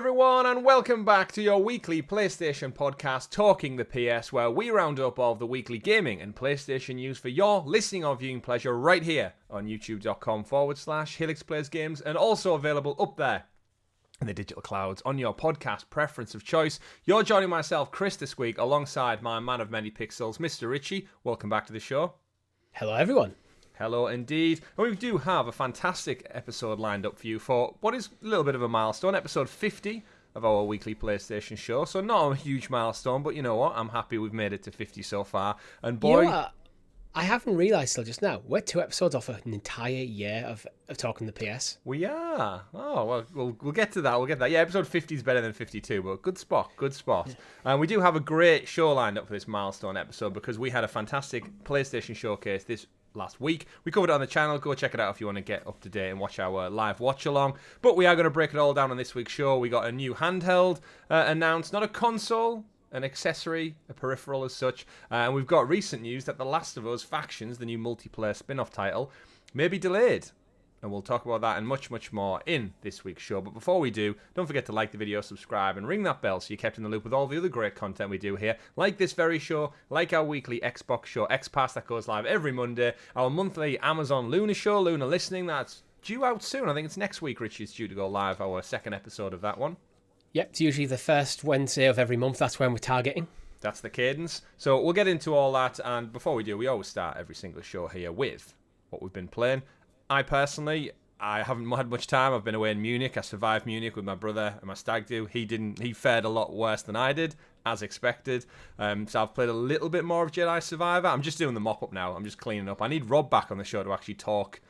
everyone, and welcome back to your weekly PlayStation podcast, Talking the PS, where we round up all of the weekly gaming and PlayStation news for your listening or viewing pleasure right here on youtube.com/Helix Plays Games, and also available up there in the digital clouds on your podcast preference of choice. You're joining myself, Chris, this week, alongside my man of many pixels, Mr. Richie. Welcome back to the show. Hello, everyone. Hello indeed. And we do have a fantastic episode lined up for you for what is a little bit of a milestone, episode 50 of our weekly PlayStation show. So not a huge milestone, but you know what? I'm happy we've made it to 50 so far. And boy... You know what? I haven't realised till just now. We're 2 episodes off an entire year of talking the PS. We are. Oh, well, we'll get to that. We'll get to that. Yeah, episode 50 is better than 52, but good spot. Yeah. And we do have a great show lined up for this milestone episode because we had a fantastic PlayStation showcase this last week. We covered it on the channel. Go check it out if you want to get up to date and watch our live watch along. But we are going to break it all down on this week's show. We got a new handheld announced, not a console, an accessory, a peripheral as such. And we've got recent news that The Last of Us Factions, the new multiplayer spin-off title, may be delayed. And we'll talk about that and much, much more in this week's show. But before we do, don't forget to like the video, subscribe, and ring that bell so you're kept in the loop with all the other great content we do here. Like this very show, like our weekly Xbox show, XPass, that goes live every Monday. Our monthly Amazon Luna show, Luna Listening, that's due out soon. I think it's next week, Richie, it's due to go live, our second episode of that one. Yep, it's usually the first Wednesday of every month. That's when we're targeting. That's the cadence. So we'll get into all that. And before we do, we always start every single show here with what we've been playing. I personally, I haven't had much time. I've been away in Munich. I survived Munich with my brother and my stag do. He fared a lot worse than I did, as expected. So I've played a little bit more of Jedi Survivor. I'm just doing the mop-up now. I'm just cleaning up. I need Rob back on the show to actually talk,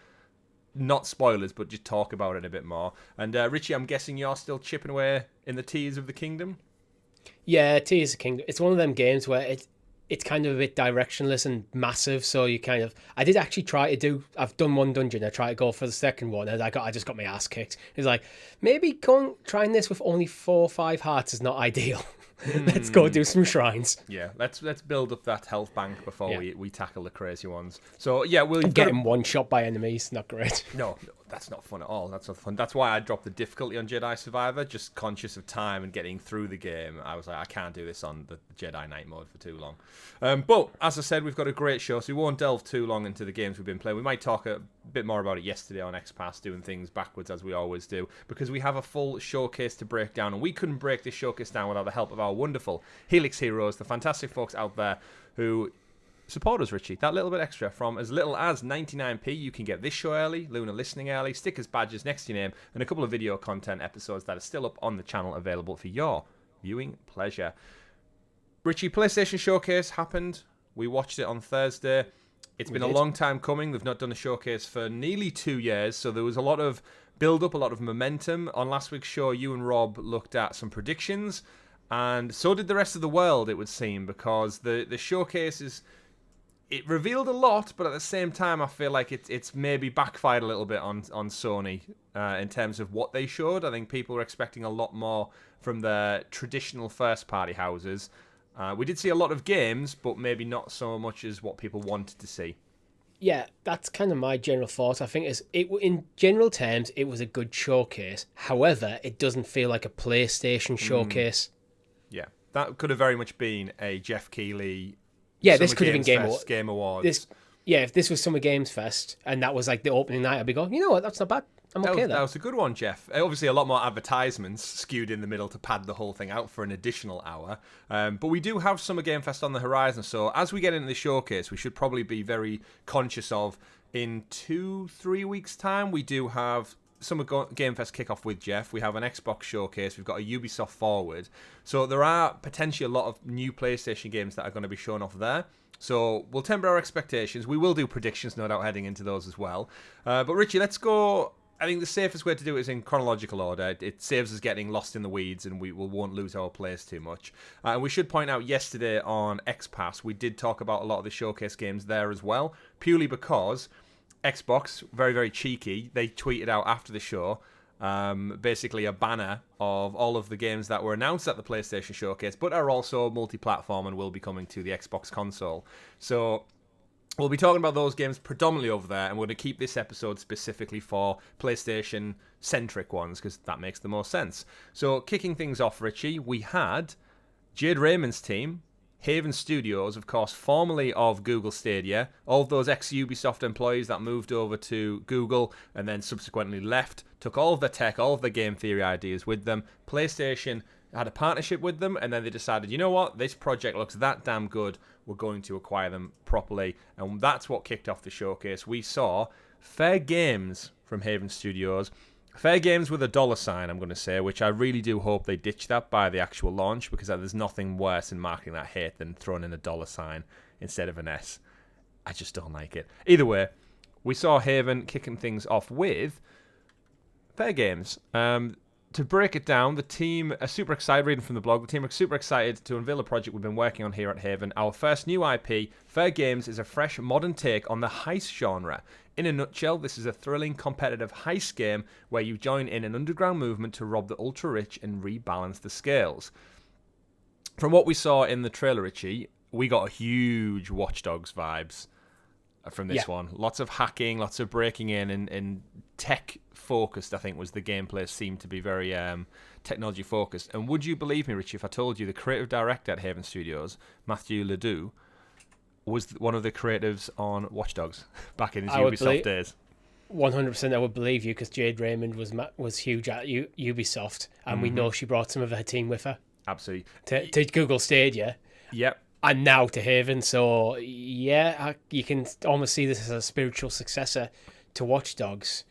not spoilers, but just talk about it a bit more. And Richie, I'm guessing you're still chipping away in the Tears of the Kingdom? Yeah, Tears of the Kingdom. It's one of them games where it's kind of a bit directionless and massive, so you kind of... I did actually try to I've done one dungeon, I tried to go for the second one, and I just got my ass kicked. It's like, maybe trying this with only 4 or 5 hearts is not ideal. Let's go do some shrines. Yeah, let's build up that health bank before we tackle the crazy ones. So yeah, we'll get him one shot by enemies. Not great. No, that's not fun at all. That's not fun. That's why I dropped the difficulty on Jedi Survivor, just conscious of time and getting through the game. I was like, I can't do this on the Jedi Knight mode for too long. But as I said, we've got a great show, so we won't delve too long into the games we've been playing. We might talk a bit more about it yesterday on XPass, doing things backwards as we always do, because we have a full showcase to break down, and we couldn't break this showcase down without the help of our wonderful Helix Heroes, the fantastic folks out there who support us, Richie. That little bit extra, from as little as 99p, you can get this show early, Luna Listening early, stickers, badges next to your name, and a couple of video content episodes that are still up on the channel available for your viewing pleasure. Richie, PlayStation Showcase happened. We watched it on Thursday. It's been a long time coming. They've not done a showcase for nearly 2 years, so there was a lot of build-up, a lot of momentum. On last week's show, you and Rob looked at some predictions, and so did the rest of the world, it would seem, because the showcase it revealed a lot, but at the same time, I feel like it's maybe backfired a little bit on Sony in terms of what they showed. I think people were expecting a lot more from the traditional first-party houses. We did see a lot of games, but maybe not so much as what people wanted to see. Yeah, that's kind of my general thought. I think in general terms, it was a good showcase. However, it doesn't feel like a PlayStation showcase. Yeah, that could have very much been a Jeff Keighley. Yeah, this could have been Game Awards. If this was Summer Games Fest and that was like the opening night, I'd be going, you know what, that's not bad. That was a good one, Jeff. Obviously, a lot more advertisements skewed in the middle to pad the whole thing out for an additional hour. But we do have Summer Game Fest on the horizon, so as we get into the showcase, we should probably be very conscious of, in 2-3 weeks' time, we do have Summer Game Fest kickoff with Jeff. We have an Xbox showcase. We've got a Ubisoft Forward. So there are potentially a lot of new PlayStation games that are going to be shown off there. So we'll temper our expectations. We will do predictions, no doubt, heading into those as well. But Richie, let's go. I think the safest way to do it is in chronological order. It saves us getting lost in the weeds, and we won't lose our place too much. And we should point out, yesterday on XPass, we did talk about a lot of the showcase games there as well, purely because Xbox, very, very cheeky, they tweeted out after the show basically a banner of all of the games that were announced at the PlayStation Showcase, but are also multi-platform and will be coming to the Xbox console. So We'll be talking about those games predominantly over there, and we're going to keep this episode specifically for PlayStation-centric ones, because that makes the most sense. So, kicking things off, Richie, we had Jade Raymond's team, Haven Studios, of course, formerly of Google Stadia, all of those ex-Ubisoft employees that moved over to Google and then subsequently left, took all of their tech, all of their game theory ideas with them. PlayStation had a partnership with them, and then they decided, you know what, this project looks that damn good, we're going to acquire them properly, and that's what kicked off the showcase. We saw FairGames from Haven Studios, FairGames with a $, I'm going to say, which I really do hope they ditch that by the actual launch, because there's nothing worse in marketing that hate than throwing in a $sign instead of an S. I just don't like it. Either way, we saw Haven kicking things off with FairGames. To break it down, the team are super excited, reading from the blog, the team are super excited to unveil a project we've been working on here at Haven. Our first new IP, FairGames, is a fresh, modern take on the heist genre. In a nutshell, this is a thrilling, competitive heist game where you join in an underground movement to rob the ultra-rich and rebalance the scales. From what we saw in the trailer, Richie, we got huge Watch Dogs vibes from this one. Lots of hacking, lots of breaking in, and tech-focused, I think, was the gameplay. Seemed to be very technology-focused. And would you believe me, Richie, if I told you the creative director at Haven Studios, Matthew Ledoux, was one of the creatives on Watch Dogs back in his Ubisoft days? 100% I would believe you, because Jade Raymond was huge at Ubisoft, and we know she brought some of her team with her. Absolutely. To Google Stadia. Yep. And now to Haven, so yeah, you can almost see this as a spiritual successor to Watch Dogs,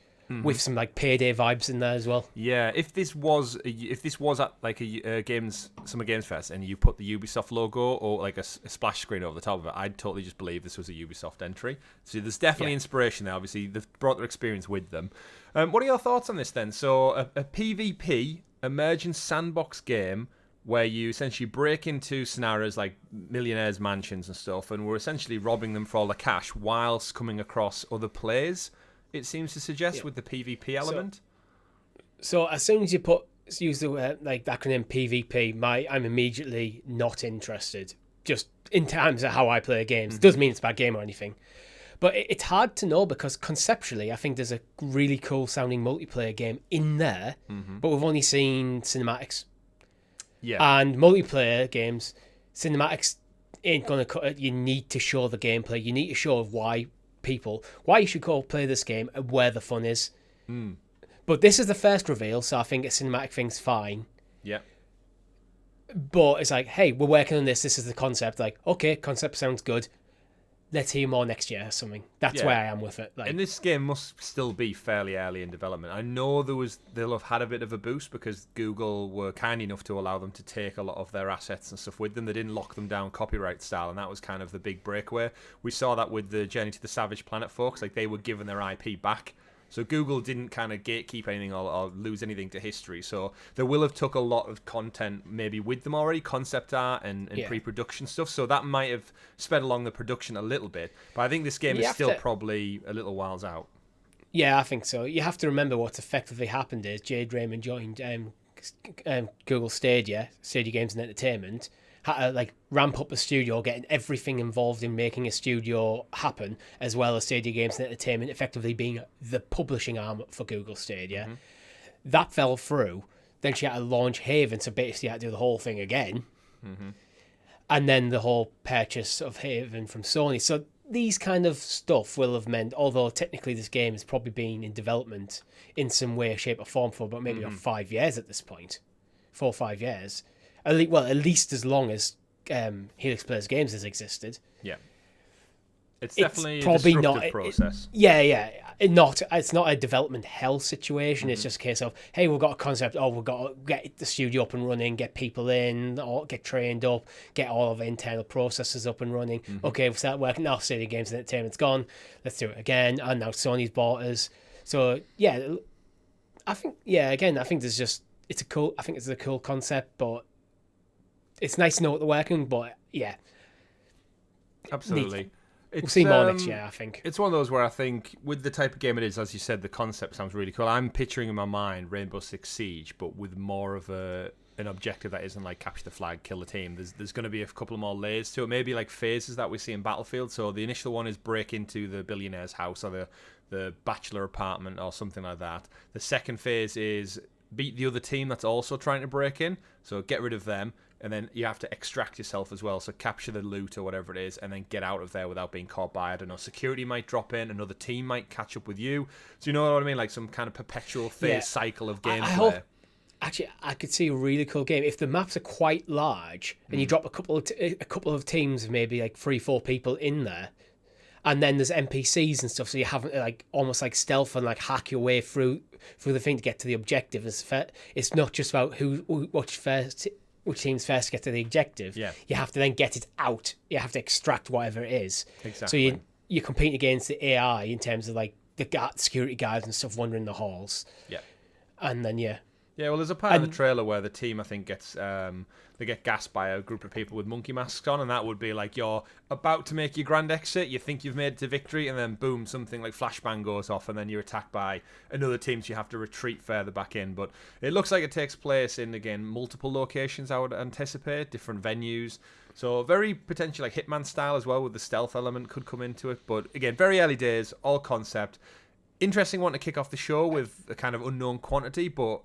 with some like Payday vibes in there as well. Yeah, if this was at like a Summer Games Fest, and you put the Ubisoft logo or like a splash screen over the top of it, I'd totally just believe this was a Ubisoft entry. So there's definitely inspiration there. Obviously, they've brought their experience with them. What are your thoughts on this then? So a PvP emerging sandbox game where you essentially break into scenarios like millionaires' mansions and stuff, and we're essentially robbing them for all the cash whilst coming across other players, it seems to suggest, with the PvP element. So as soon as you use the acronym PvP, I'm immediately not interested, just in terms of how I play games. It doesn't mean it's a bad game or anything. But it's hard to know, because conceptually, I think there's a really cool sounding multiplayer game in there, but we've only seen cinematics. Yeah. And multiplayer games, cinematics ain't going to cut it. You need to show the gameplay. You need to show why you should go play this game and where the fun is. But this is the first reveal, so I think a cinematic thing's fine. Yeah. But it's like, hey, we're working on this. This is the concept. Like, okay, concept sounds good. Let's hear more next year or something. That's where I am with it. And this game must still be fairly early in development. I know they'll have had a bit of a boost because Google were kind enough to allow them to take a lot of their assets and stuff with them. They didn't lock them down copyright style, and that was kind of the big breakaway. We saw that with the Journey to the Savage Planet folks. Like, they were given their IP back. So Google didn't kind of gatekeep anything or lose anything to history. So they will have took a lot of content maybe with them already, concept art and pre-production stuff. So that might have sped along the production a little bit. But I think this game is still probably a little whiles out. Yeah, I think so. You have to remember what's effectively happened is Jade Raymond joined Google Stadia Games and Entertainment, had to ramp up the studio, getting everything involved in making a studio happen, as well as Stadia Games and Entertainment effectively being the publishing arm for Google Stadia. That fell through. Then she had to launch Haven, so basically had to do the whole thing again. And then the whole purchase of Haven from Sony. So these kind of stuff will have meant, although technically this game has probably been in development in some way, shape or form for about maybe 5 years at this point. 4 or 5 years. At least as long as Helix Plays Games has existed. Yeah. It's definitely probably a disruptive process. It's not a development hell situation. It's just a case of, hey, we've got a concept. Oh, we've got to get the studio up and running, get people in, or get trained up, get all of the internal processes up and running. Okay, we've started working. Now Stadia Games and Entertainment's gone. Let's do it again. And now Sony's bought us. So I think there's just it's a cool concept, but it's nice to know what they're working. But yeah, absolutely. We'll see more next year, I think. It's one of those where I think, with the type of game it is, as you said, the concept sounds really cool. I'm picturing in my mind Rainbow Six Siege, but with more of a an objective that isn't like capture the flag, kill the team. There's going to be a couple more layers to it, maybe like phases that we see in Battlefield. So the initial one is break into the billionaire's house or the bachelor apartment or something like that. The second phase is beat the other team that's also trying to break in, so get rid of them, and then you have to extract yourself as well, so capture the loot or whatever it is and then get out of there without being caught by, I don't know, security might drop in, another team might catch up with you, so you know what I mean, like some kind of perpetual phase cycle of gameplay. I hope, actually, I could see a really cool game if the maps are quite large and you drop a couple of teams of maybe like 3-4 people in there, and then there's NPCs and stuff, so you have like almost like stealth and like hack your way through the thing to get to the objective. It's not just about which team's first to get to the objective. Yeah. You have to then get it out. You have to extract whatever it is. Exactly. So you compete against the AI in terms of like the security guards and stuff wandering the halls. Yeah. And then yeah, well, there's a part in the trailer where the team, I think, gets they get gassed by a group of people with monkey masks on, and that would be like you're about to make your grand exit, you think you've made it to victory, and then boom, something like flashbang goes off, and then you're attacked by another team, so you have to retreat further back in. But it looks like it takes place in, again, multiple locations, I would anticipate, different venues. So very potentially like Hitman style as well, with the stealth element could come into it. But again, very early days, all concept. Interesting one to kick off the show with a kind of unknown quantity, but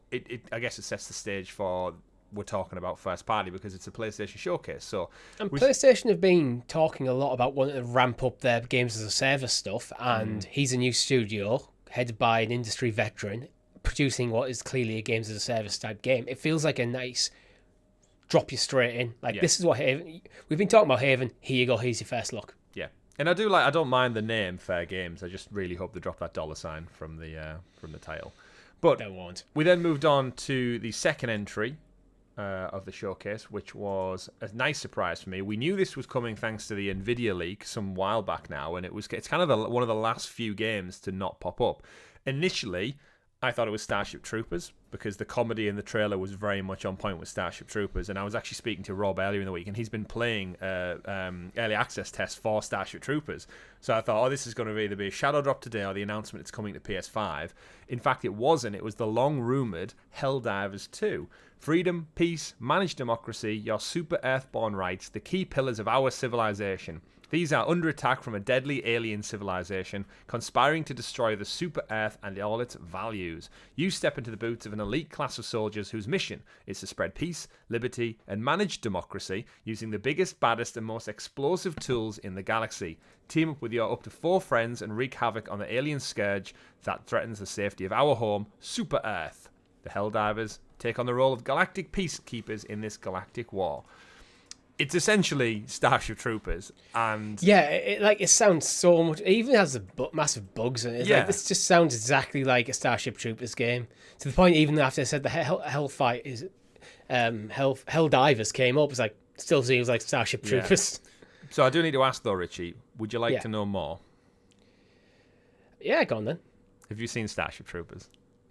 I guess it sets the stage for we're talking about first party because it's a PlayStation showcase. So, and PlayStation have been talking a lot about wanting to ramp up their games as a service stuff, and he's a new studio headed by an industry veteran producing what is clearly a games as a service type game. It feels like a nice drop you straight in. Like this is what Haven. We've been talking about Haven. Here you go. Here's your first look. Yeah. And I don't mind the name FairGames. I just really hope they drop that $sign from the title. But they won't. We then moved on to the second entry of the showcase, which was a nice surprise for me. We knew this was coming thanks to the Nvidia leak some while back now, and it's kind of one of the last few games to not pop up. Initially, I thought it was Starship Troopers because the comedy in the trailer was very much on point with Starship Troopers, and I was actually speaking to Rob earlier in the week, and he's been playing early access tests for Starship Troopers. So I thought, this is going to either be a shadow drop today or the announcement it's coming to PS5. In fact, it wasn't. It was the long-rumoured Helldivers 2. Freedom, peace, managed democracy, your super Earthborn rights, the key pillars of our civilization. These are under attack from a deadly alien civilization, conspiring to destroy the super Earth and all its values. You step into the boots of an elite class of soldiers whose mission is to spread peace, liberty, and manage democracy using the biggest, baddest, and most explosive tools in the galaxy. Team up with your up to 4 friends and wreak havoc on the alien scourge that threatens the safety of our home, Super Earth. The Helldivers take on the role of galactic peacekeepers in this galactic war. It's essentially Starship Troopers, and it sounds so much. It even has massive bugs in it. Like, this just sounds exactly like a Starship Troopers game. To the point, even after I said the Hellfight is Helldivers came up, it's like still seems like Starship Troopers. So I do need to ask though, Richie, would you like to know more? Yeah, go on then. Have you seen Starship Troopers?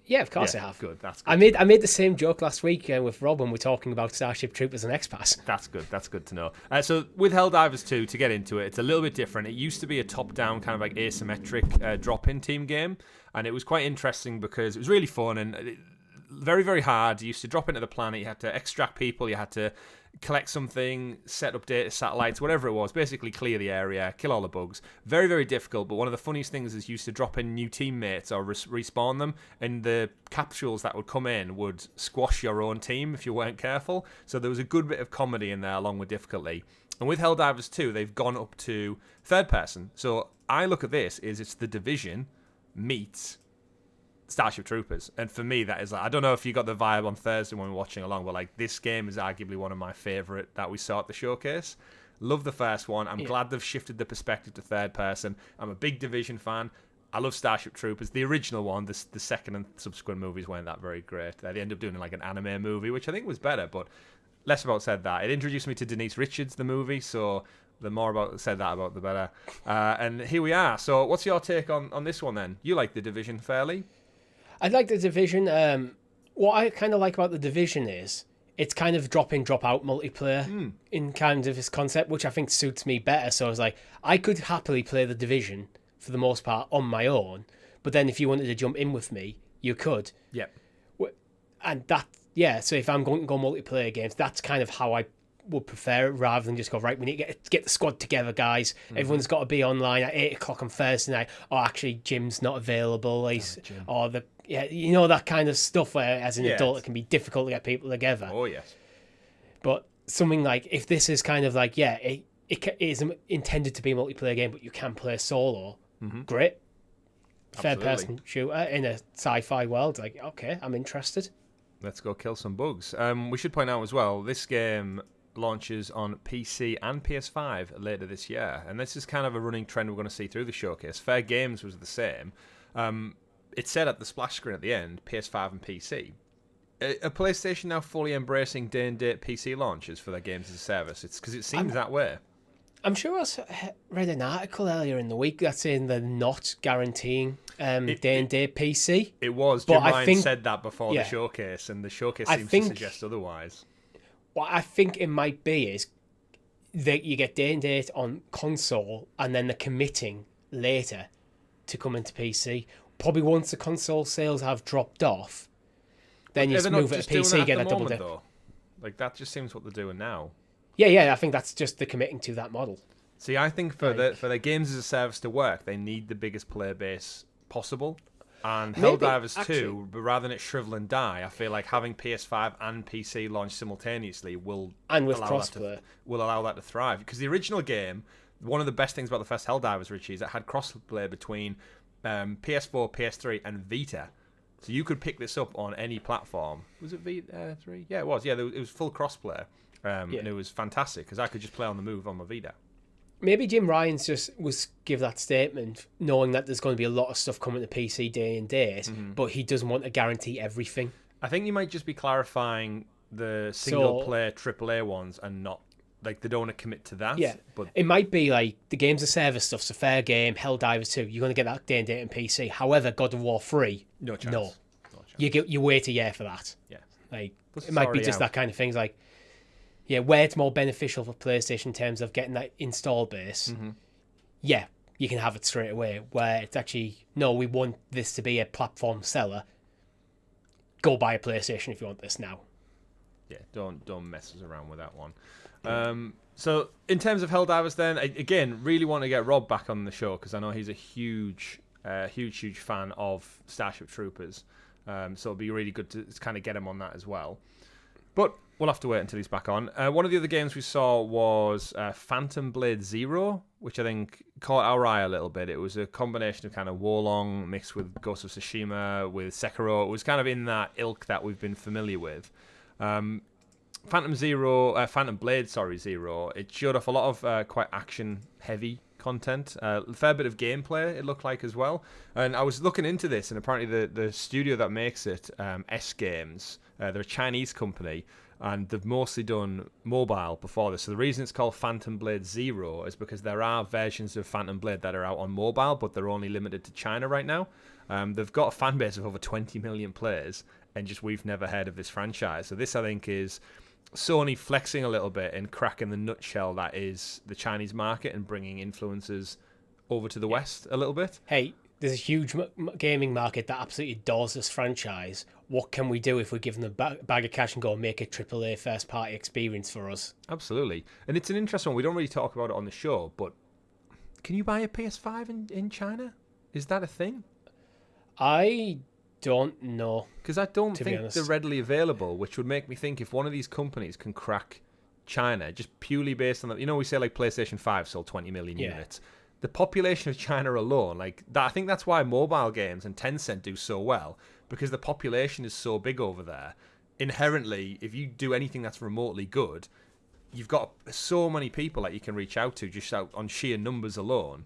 Yeah, of course I have. Good, that's good. I made the same joke last week with Rob when we were talking about Starship Troopers and XPass. That's good to know. So with Helldivers 2, to get into it, it's a little bit different. It used to be a top-down kind of like asymmetric drop-in team game, and it was quite interesting because it was really fun and very, very hard. You used to drop into the planet, you had to extract people, you had to collect something, set up data satellites, whatever it was, basically clear the area, kill all the bugs. Very, very difficult, but one of the funniest things is you used to drop in new teammates or respawn them, and the capsules that would come in would squash your own team if you weren't careful. So there was a good bit of comedy in there along with difficulty. And with Helldivers 2, they've gone up to third person. So I look at this as it's The Division meets Starship Troopers, and for me that is like, I don't know if you got the vibe on Thursday when we were watching along, but like this game is arguably one of my favourite that we saw at the showcase. Love the first one. I'm glad they've shifted the perspective to third person. I'm a big Division fan. I love Starship Troopers, the original one. The second and subsequent movies weren't that very great. They ended up doing like an anime movie, which I think was better, but less about said that. It introduced me to Denise Richards, the movie, so the more about said that about the better. And here we are. So what's your take on this one then? You like The Division fairly? I like The Division. What I kind of like about The Division is it's kind of drop-in, drop-out multiplayer in kind of its concept, which I think suits me better. So I was like, I could happily play The Division for the most part on my own, but then if you wanted to jump in with me, you could. Yep. And that, yeah, so if I'm going to go multiplayer games, that's kind of how I would prefer it, rather than just go, right, we need to get the squad together, guys. Everyone's got to be online at 8 o'clock on Thursday night. Oh, actually, Jim's not available. Or that kind of stuff where, as an adult, it can be difficult to get people together. Oh, yes. But something like, if this is kind of like, it is intended to be a multiplayer game, but you can play solo, great. Third-person shooter in a sci-fi world, like, okay, I'm interested. Let's go kill some bugs. We should point out as well, this game launches on PC and PS5 later this year, and this is kind of a running trend we're going to see through the showcase. FairGames was the same. It said at the splash screen at the end, PS5 and PC. Are PlayStation now fully embracing day-and-date PC launches for their games as a service? It's because it seems that way. I'm sure I read an article earlier in the week that's saying they're not guaranteeing day-and-date PC. It was. Jim Ryan said that before the showcase, and the showcase seems to suggest otherwise. What I think it might be is that you get day-and-date on console, and then they're committing later to come into PC. Probably once the console sales have dropped off, then you just move it to PC, get a double dip. Like, that just seems what they're doing now. Yeah, I think that's just the committing to that model. See, I think for their games as a service to work, they need the biggest player base possible. And Helldivers 2, but rather than it shrivel and die, I feel like having PS5 and PC launch simultaneously will allow that to thrive. Because the original game, one of the best things about the first Helldivers, Richie, is it had crossplay between PS4, PS3, and Vita. So you could pick this up on any platform. Was it Vita 3? Yeah, it was. Yeah, it was full crossplay. And it was fantastic because I could just play on the move on my Vita. Maybe Jim Ryan's just give that statement knowing that there's going to be a lot of stuff coming to PC day and date, but he doesn't want to guarantee everything. I think you might just be clarifying the single-player AAA ones and not, like, they don't want to commit to that. Yeah, but it might be like the games of service stuff, so FairGame, Helldivers 2, you're going to get that day and date on PC. However, God of War 3, no chance. No chance. You wait a year for that. Yeah. Like, it might be just that kind of thing, like, yeah, where it's more beneficial for PlayStation in terms of getting that install base, yeah, you can have it straight away. Where it's actually, no, we want this to be a platform seller. Go buy a PlayStation if you want this now. Yeah, don't mess us around with that one. So in terms of Helldivers then, again, really want to get Rob back on the show because I know he's a huge fan of Starship Troopers. So it'd be really good to kind of get him on that as well. But we'll have to wait until he's back on. One of the other games we saw was Phantom Blade Zero, which I think caught our eye a little bit. It was a combination of kind of Wolong mixed with Ghost of Tsushima, with Sekiro. It was kind of in that ilk that we've been familiar with. Phantom Blade Zero, it showed off a lot of quite action-heavy content. A fair bit of gameplay, it looked like, as well. And I was looking into this, and apparently the studio that makes it, S Games, they're a Chinese company, and they've mostly done mobile before this. So the reason it's called Phantom Blade Zero is because there are versions of Phantom Blade that are out on mobile, but they're only limited to China right now. They've got a fan base of over 20 million players, and just we've never heard of this franchise. So this, I think, is Sony flexing a little bit and cracking the nutshell that is the Chinese market and bringing influencers over to the West a little bit. Hey, there's a huge gaming market that absolutely adores this franchise. What can we do if we give them a bag of cash and go and make a AAA first-party experience for us? Absolutely. And it's an interesting one. We don't really talk about it on the show, but can you buy a PS5 in China? Is that a thing? I don't know. Because I don't think they're readily available, which would make me think if one of these companies can crack China, just purely based on that, we say like PlayStation 5 sold 20 million units. The population of China alone, like that, I think that's why mobile games and Tencent do so well, because the population is so big over there. Inherently, if you do anything that's remotely good, you've got so many people that you can reach out to just out on sheer numbers alone.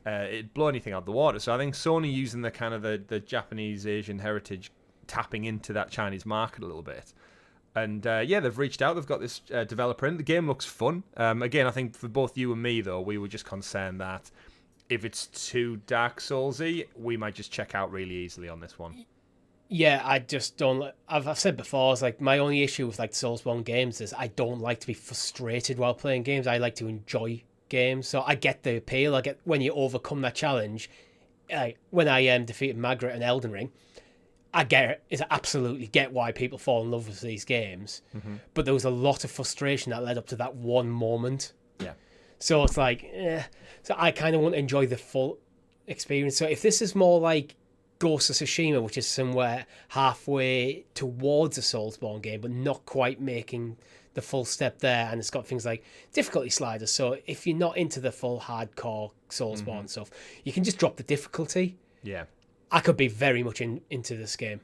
It'd blow anything out the water. So I think Sony using the kind of the Japanese Asian heritage, tapping into that Chinese market a little bit. And they've reached out. They've got this developer in. The game looks fun. Again, I think for both you and me, though, we were just concerned that if it's too Dark Souls-y, we might just check out really easily on this one. Yeah, I just don't. I've said before, it's like my only issue with like Soulsborne games is I don't like to be frustrated while playing games. I like to enjoy games. So I get the appeal. I get when you overcome that challenge. When I defeated Margaret in Elden Ring, I get it. I absolutely get why people fall in love with these games. But there was a lot of frustration that led up to that one moment. Yeah. So it's like, So I kind of want to enjoy the full experience. So if this is more like Ghost of Tsushima, which is somewhere halfway towards a Soulsborne game, but not quite making the full step there, and it's got things like difficulty sliders. So if you're not into the full hardcore Soulsborne stuff, you can just drop the difficulty. Yeah. I could be very much into this game.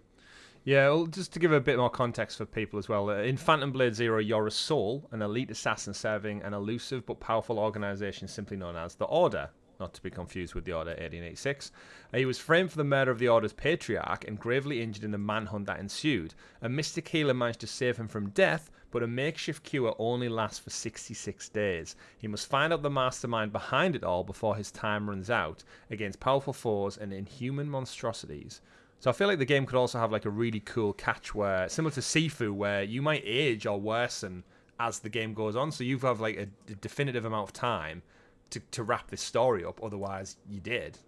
Yeah, well, just to give a bit more context for people as well, in Phantom Blade Zero, you're a soul, an elite assassin serving an elusive but powerful organization simply known as the Order, not to be confused with the Order 1886. He was framed for the murder of the Order's patriarch and gravely injured in the manhunt that ensued. A mystic healer managed to save him from death, but a makeshift cure only lasts for 66 days. He must find out the mastermind behind it all before his time runs out, against powerful foes and inhuman monstrosities. So I feel like the game could also have like a really cool catch where, similar to Sifu, where you might age or worsen as the game goes on. So you have like a definitive amount of time to wrap this story up. Otherwise, you did.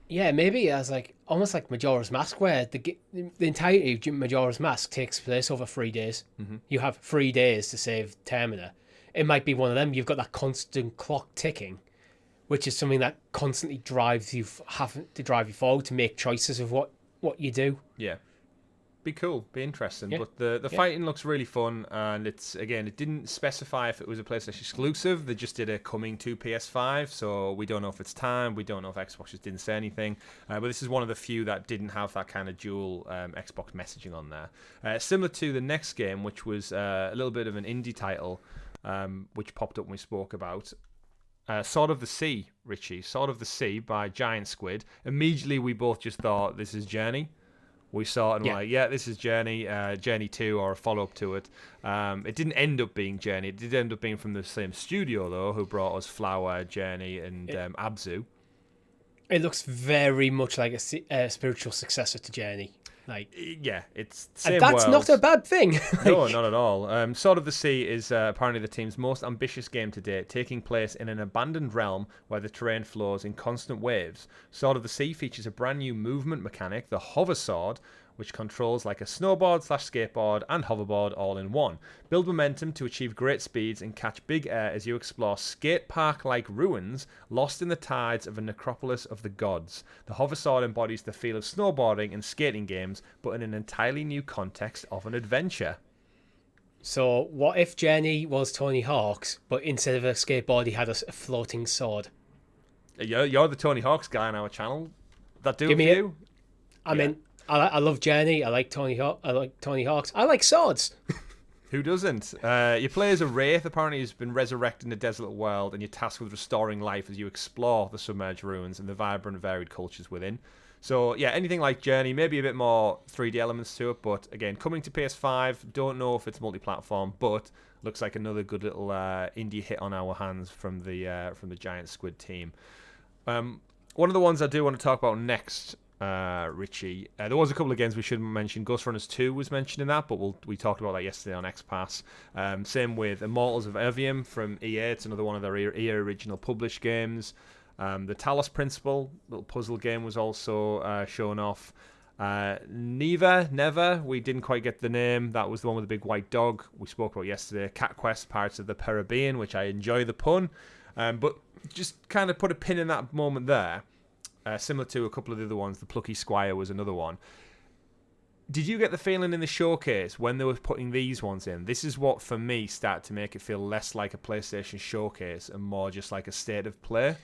Yeah, maybe as like almost like Majora's Mask, where the entirety of Majora's Mask takes place over 3 days. You have 3 days to save Termina. It might be one of them. You've got that constant clock ticking, which is something that constantly drives you forward to make choices of what you do. Yeah. Be cool, be interesting. Yeah. But the fighting looks really fun, and it didn't specify if it was a PlayStation exclusive. They just did a coming to PS5, so we don't know if it's time. We don't know if Xbox just didn't say anything. But this is one of the few that didn't have that kind of dual Xbox messaging on there. Similar to the next game, which was a little bit of an indie title, which popped up when we spoke about. Sword of the Sea, Richie. Sword of the Sea by Giant Squid. Immediately, we both just thought, this is Journey. We saw it and we're like, yeah, this is Journey, Journey 2 or a follow-up to it. It didn't end up being Journey. It did end up being from the same studio, though, who brought us Flower, Journey, and Abzu. It looks very much like a spiritual successor to Journey. Like, yeah, it's the same that's world. not a bad thing. No, not at all. Sword of the Sea is apparently the team's most ambitious game to date, taking place in an abandoned realm where the terrain flows in constant waves. Sword of the Sea features a brand new movement mechanic, the Hover Sword, which controls like a snowboard/skateboard and hoverboard all in one. Build momentum to achieve great speeds and catch big air as you explore skate park-like ruins lost in the tides of a necropolis of the gods. The hover sword embodies the feel of snowboarding and skating games, but in an entirely new context of an adventure. So what if Journey was Tony Hawk's, but instead of a skateboard he had a floating sword? You're the Tony Hawk's guy on our channel. That do it for you? I mean, I love Journey. I like Tony Hawk. I like Tony Hawk's. I like swords. Who doesn't? You play as a wraith, apparently, who's been resurrected in a desolate world, and you're tasked with restoring life as you explore the submerged ruins and the vibrant, varied cultures within. So, yeah, anything like Journey, maybe a bit more 3D elements to it, but again, coming to PS5, don't know if it's multi-platform, but looks like another good little indie hit on our hands from the Giant Squid team. One of the ones I do want to talk about next, Richie. There was a couple of games we should mention. Ghost Runners 2 was mentioned in that, but we talked about that yesterday on XPass. Same with Immortals of Evium from EA. It's another one of their EA original published games. The Talos Principle, little puzzle game, was also shown off. Never, we didn't quite get the name. That was the one with the big white dog we spoke about yesterday. Cat Quest, Pirates of the Caribbean, which I enjoy the pun. But just kind of put a pin in that moment there. Similar to a couple of the other ones, the Plucky Squire was another one. Did you get the feeling in the showcase when they were putting these ones in? This is what, for me, started to make it feel less like a PlayStation showcase and more just like a state of play.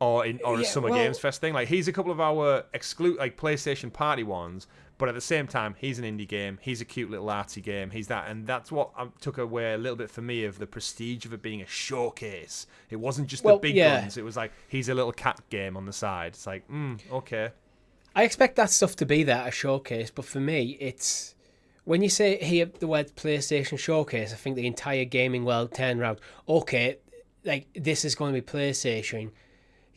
Or a Summer Games Fest thing. Like, here's a couple of our PlayStation party ones, but at the same time, he's an indie game. He's a cute little artsy game. He's that, and that's what took away a little bit for me of the prestige of it being a showcase. It wasn't just the big guns. It was like, he's a little cat game on the side. It's like, okay. I expect that stuff to be there at a showcase, but for me, it's when you hear the word PlayStation Showcase, I think the entire gaming world turned around. Okay, like, this is going to be PlayStation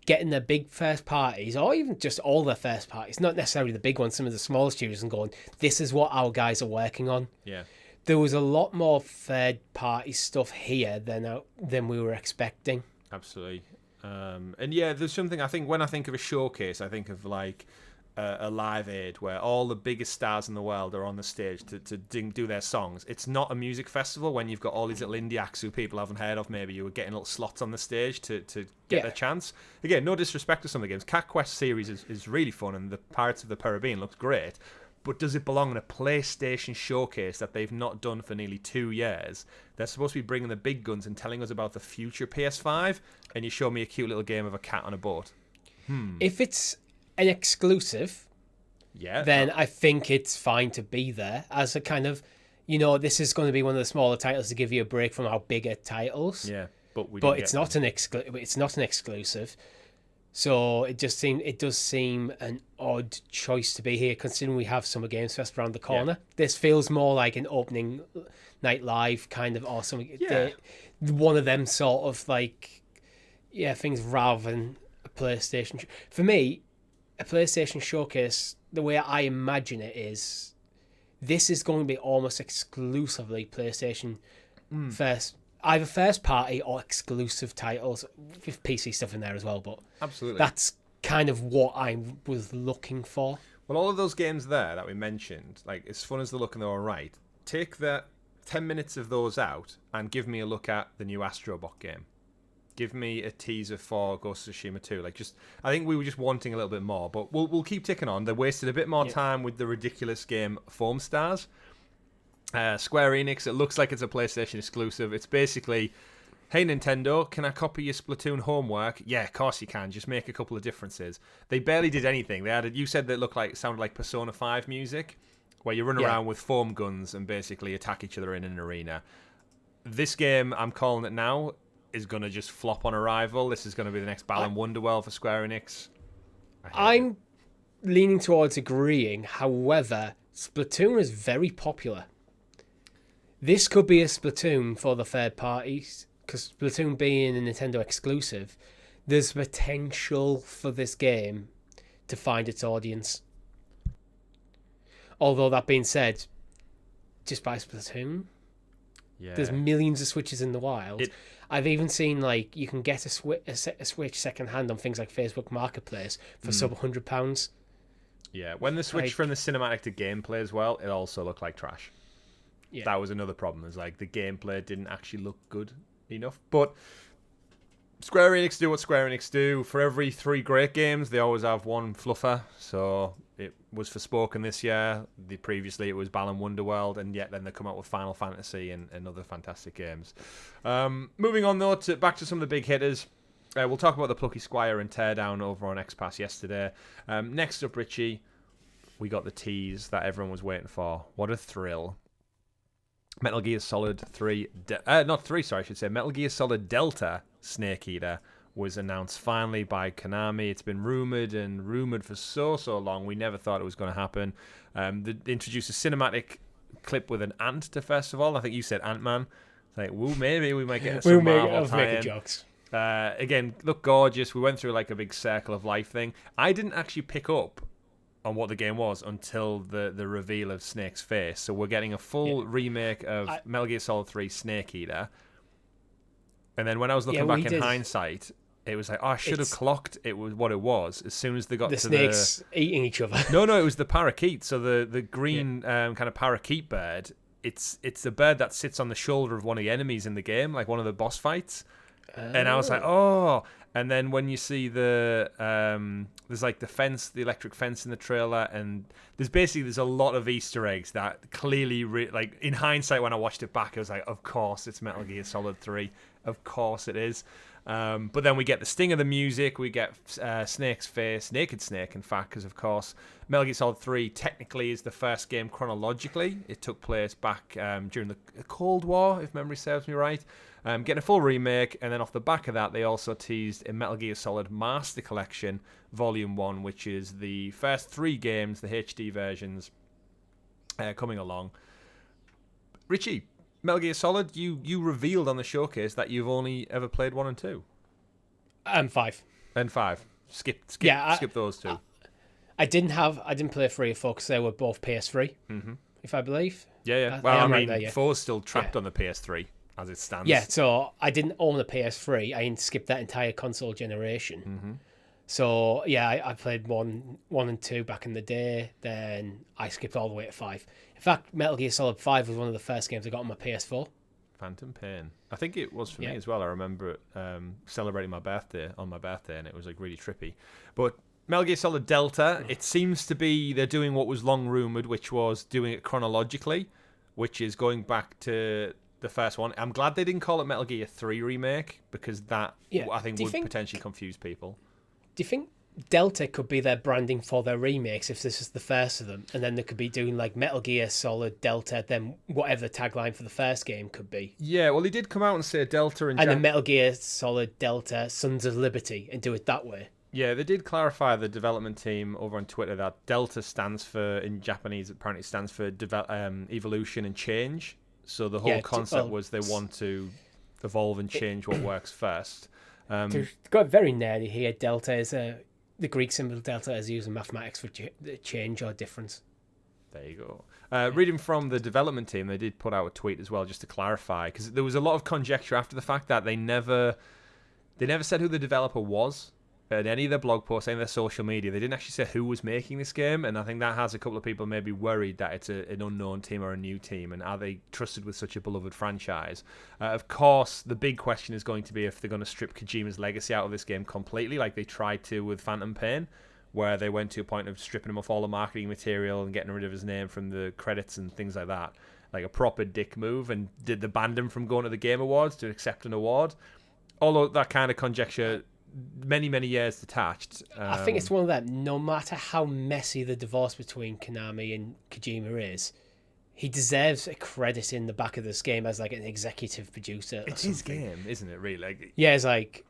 getting their big first parties, or even just all their first parties, not necessarily the big ones, some of the smaller studios, and going, this is what our guys are working on. Yeah. There was a lot more third party stuff here than we were expecting. Absolutely. And yeah, there's something, I think, when I think of a showcase, I think of like a Live Aid where all the biggest stars in the world are on the stage to do their songs. It's not a music festival when you've got all these little indie acts who people haven't heard of. Maybe you were getting little slots on the stage to get their chance. Again, no disrespect to some of the games. Cat Quest series is really fun, and the Pirates of the Caribbean looks great. But does it belong in a PlayStation showcase that they've not done for nearly 2 years? They're supposed to be bringing the big guns and telling us about the future PS5, and you show me a cute little game of a cat on a boat. If it's an exclusive, then I think it's fine to be there as a kind of, this is going to be one of the smaller titles to give you a break from our bigger titles. Yeah, but it's not an exclusive. So it does seem an odd choice to be here, considering we have Summer Games Fest around the corner. Yeah. This feels more like an opening night live kind of, or something. Yeah. One of them sort of things rather than a PlayStation. For me, a PlayStation showcase, the way I imagine it is, this is going to be almost exclusively PlayStation either first party or exclusive titles with PC stuff in there as well. But absolutely, that's kind of what I was looking for. Well, all of those games there that we mentioned, as fun as they look and they're all right, take the 10 minutes of those out and give me a look at the new Astrobot game. Give me a teaser for Ghost of Tsushima 2. I think we were just wanting a little bit more, but we'll keep ticking on. They wasted a bit more time with the ridiculous game Foam Stars. Square Enix, it looks like it's a PlayStation exclusive. It's basically, hey Nintendo, can I copy your Splatoon homework? Yeah, of course you can. Just make a couple of differences. They barely did anything. They added, you said that it sounded like Persona 5 music, where you run around with foam guns and basically attack each other in an arena. This game, I'm calling it now, is going to just flop on arrival. This is going to be the next Balan Wonderworld for Square Enix. I'm leaning towards agreeing. However, Splatoon is very popular. This could be a Splatoon for the third parties, because Splatoon being a Nintendo exclusive, there's potential for this game to find its audience. Although that being said, just buy Splatoon. Yeah. There's millions of Switches in the wild. I've even seen you can get a Switch second hand on things like Facebook Marketplace for sub £100. Yeah, when the switch from the cinematic to gameplay as well, it also looked like trash. Yeah. That was another problem. Is the gameplay didn't actually look good enough. But Square Enix do what Square Enix do. For every 3 great games, they always have one fluffer. So it was Forspoken this year. Previously, it was Balan Wonderworld, and yet then they come out with Final Fantasy and other fantastic games. Moving on though, back to some of the big hitters. We'll talk about the Plucky Squire and Teardown over on XPass yesterday. Next up, Richie, we got the tease that everyone was waiting for. What a thrill! Metal Gear Solid 3, Metal Gear Solid Delta Snake Eater was announced finally by Konami. It's been rumoured for so long. We never thought it was going to happen. They introduced a cinematic clip with an ant to first of all. I think you said Ant-Man. Maybe we might get some Marvel tie-in. Jokes. Again, look gorgeous. We went through a big circle of life thing. I didn't actually pick up on what the game was until the reveal of Snake's face. So we're getting a full remake of Metal Gear Solid 3 Snake Eater. And then when I was looking back in hindsight, it was I should have clocked it was what it was as soon as they got the to snakes eating each other. No, it was the parakeet. So the green kind of parakeet bird. It's the bird that sits on the shoulder of one of the enemies in the game, like one of the boss fights. And I was like, oh. And then when you see the there's the fence, the electric fence in the trailer, and there's a lot of Easter eggs that clearly in hindsight when I watched it back, I was like, of course it's Metal Gear Solid 3, of course it is. But then we get the sting of the music, we get Snake's face, Naked Snake, in fact, because of course Metal Gear Solid 3 technically is the first game chronologically. It took place back during the Cold War, if memory serves me right. Getting a full remake, and then off the back of that, they also teased a Metal Gear Solid Master Collection Volume 1, which is the first 3 games, the HD versions, coming along. Richie, Metal Gear Solid, you revealed on the showcase that you've only ever played 1 and 2. And 5. And 5. Skip those 2. I didn't play 3 or 4 because they were both PS3, if I believe. Yeah. Well, I mean, 4's still trapped on the PS3. As it stands. Yeah, so I didn't own a PS3. I skipped that entire console generation. So yeah, I played one and two back in the day. Then I skipped all the way to 5. In fact, Metal Gear Solid 5 was one of the first games I got on my PS4. Phantom Pain. I think it was for Yeah. me as well. I remember celebrating my birthday, and it was like really trippy. But Metal Gear Solid Delta, it seems to be they're doing what was long rumored, which was doing it chronologically, which is going back to the first one. I'm glad they didn't call it Metal Gear 3 Remake, because that, Yeah. I think, would potentially confuse people. Do you think Delta could be their branding for their remakes if this is the first of them, and then they could be doing like Metal Gear Solid Delta, then whatever the tagline for the first game could be? Yeah, well, he did come out and say Delta and then Metal Gear Solid Delta Sons of Liberty, and do it that way. Yeah, they did clarify, the development team over on Twitter, that Delta stands for, in Japanese, apparently it stands for evolution and change. So the whole concept was they want to evolve and change what works first. They've got very nerdy here. Delta is the Greek symbol delta is used in mathematics for change or difference. There you go. Reading from the development team, they did put out a tweet as well, just to clarify, because there was a lot of conjecture after the fact that they never said who the developer was. In any of their blog posts, any of their social media, they didn't actually say who was making this game, and I think that has a couple of people maybe worried that it's an unknown team or a new team, and are they trusted with such a beloved franchise? Of course, the big question is going to be if they're going to strip Kojima's legacy out of this game completely, like they tried to with Phantom Pain, where they went to a point of stripping him off all the marketing material and getting rid of his name from the credits and things like that, like a proper dick move. And did they ban him from going to the Game Awards to accept an award? Although that kind of conjecture, many years detached. I think it's one of them. No matter how messy the divorce between Konami and Kojima is, he deserves a credit in the back of this game as like an executive producer. It's his game, isn't it? Really? Like, yeah, it's like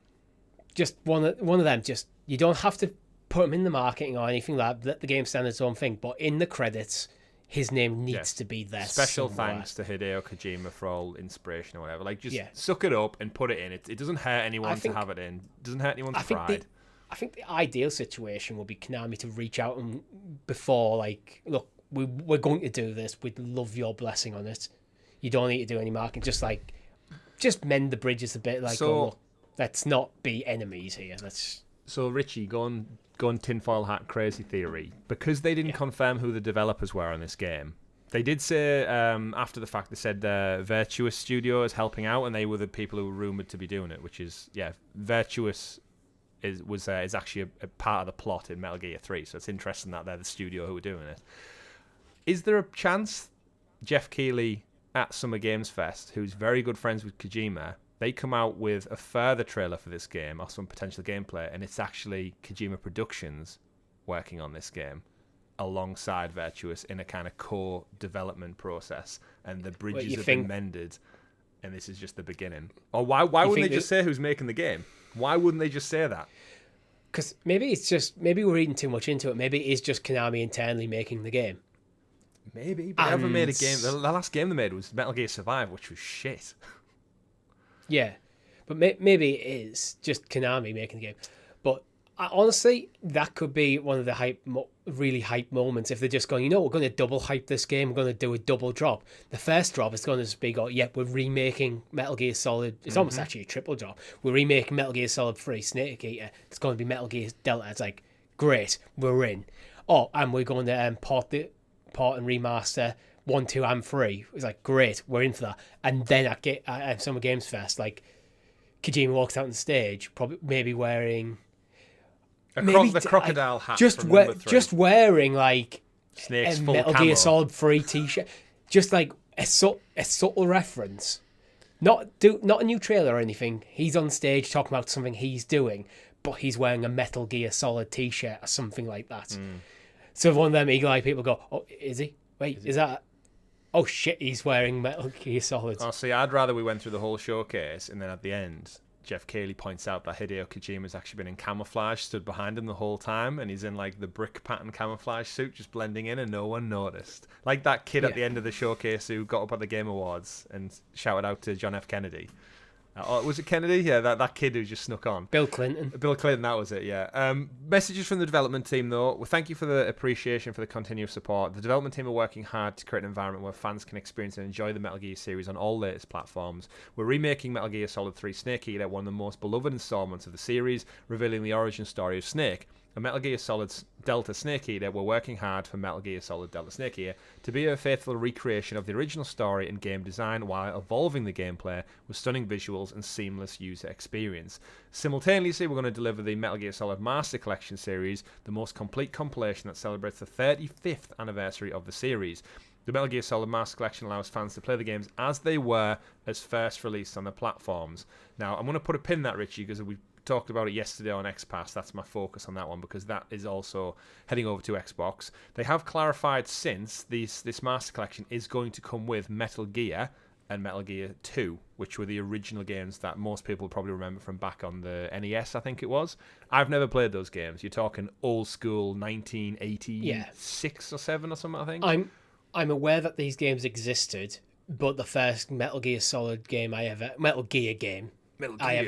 just one of them. Just, you don't have to put him in the marketing or anything like that. Let the game stand its own thing. But in the credits, his name needs to be there. Special somewhere. Thanks to Hideo Kojima for all inspiration or whatever. Like, just suck it up and put it in. It doesn't hurt anyone to have it in. It doesn't hurt anyone's pride. I think the ideal situation would be Konami to reach out and before, like, look, we're going to do this. We'd love your blessing on it. You don't need to do any marketing. Just mend the bridges a bit. Like, look, let's not be enemies here. So Richie, go on tinfoil hat crazy theory. Because they didn't confirm who the developers were on this game, they did say after the fact, they said Virtuous Studio is helping out, and they were the people who were rumoured to be doing it, which is, Virtuous is actually a part of the plot in Metal Gear 3, so it's interesting that they're the studio who are doing it. Is there a chance Jeff Keighley at Summer Games Fest, who's very good friends with Kojima, they come out with a further trailer for this game or some potential gameplay, and it's actually Kojima Productions working on this game alongside Virtuous in a kind of co-development process, and the bridges have been mended, and this is just the beginning? Or why wouldn't they just say who's making the game? Why wouldn't they just say that? Because maybe we're reading too much into it. Maybe it is just Konami internally making the game. Maybe, but they haven't made a game. The last game they made was Metal Gear Survive, which was shit. Yeah, but maybe it is just Konami making the game. But honestly, that could be one of the really hype moments if they're just going, we're going to double hype this game. We're going to do a double drop. The first drop is going to just be, we're remaking Metal Gear Solid. It's almost actually a triple drop. We're remaking Metal Gear Solid 3 Snake Eater. It's going to be Metal Gear Delta. It's like, great, we're in. Oh, and we're going to port and remaster 1, 2, and 3. It's like, great, we're in for that. And then at Summer Games Fest, like, Kojima walks out on stage, probably maybe wearing the crocodile hat. Just wearing like Snake's a full Metal camo. Gear Solid 3 t-shirt, just like a subtle reference. Not a new trailer or anything. He's on stage talking about something he's doing, but he's wearing a Metal Gear Solid t-shirt or something like that. So if one of them eagle-eyed people go, oh, is he? Wait, is that? Oh shit, he's wearing Metal Gear Solid. Oh, see, I'd rather we went through the whole showcase, and then at the end, Jeff Keighley points out that Hideo Kojima's actually been in camouflage, stood behind him the whole time, and he's in like the brick pattern camouflage suit, just blending in, and no one noticed. Like that kid at the end of the showcase who got up at the Game Awards and shouted out to John F. Kennedy. Was it Kennedy? Yeah, that kid who just snuck on. Bill Clinton. Bill Clinton, that was it, yeah. Messages from the development team, though. Well, thank you for the appreciation for the continuous support. The development team are working hard to create an environment where fans can experience and enjoy the Metal Gear series on all latest platforms. We're remaking Metal Gear Solid 3 Snake Eater, one of the most beloved installments of the series, revealing the origin story of Snake. And Metal Gear Solid Delta Snake Eater, we're working hard for Metal Gear Solid Delta Snake Eater to be a faithful recreation of the original story and game design while evolving the gameplay with stunning visuals and seamless user experience. Simultaneously, we're going to deliver the Metal Gear Solid Master Collection series, the most complete compilation that celebrates the 35th anniversary of the series. The Metal Gear Solid Master Collection allows fans to play the games as they were as first released on the platforms. Now, I'm going to put a pin in that, Richie, because we talked about it yesterday on XPass. That's my focus on that one because that is also heading over to Xbox. They have clarified since this Master Collection is going to come with Metal Gear and Metal Gear 2, which were the original games that most people probably remember from back on the NES, I think it was. I've never played those games. You're talking old school 1986 or 7 or something, I think. I'm aware that these games existed, but the first Metal Gear Solid game I ever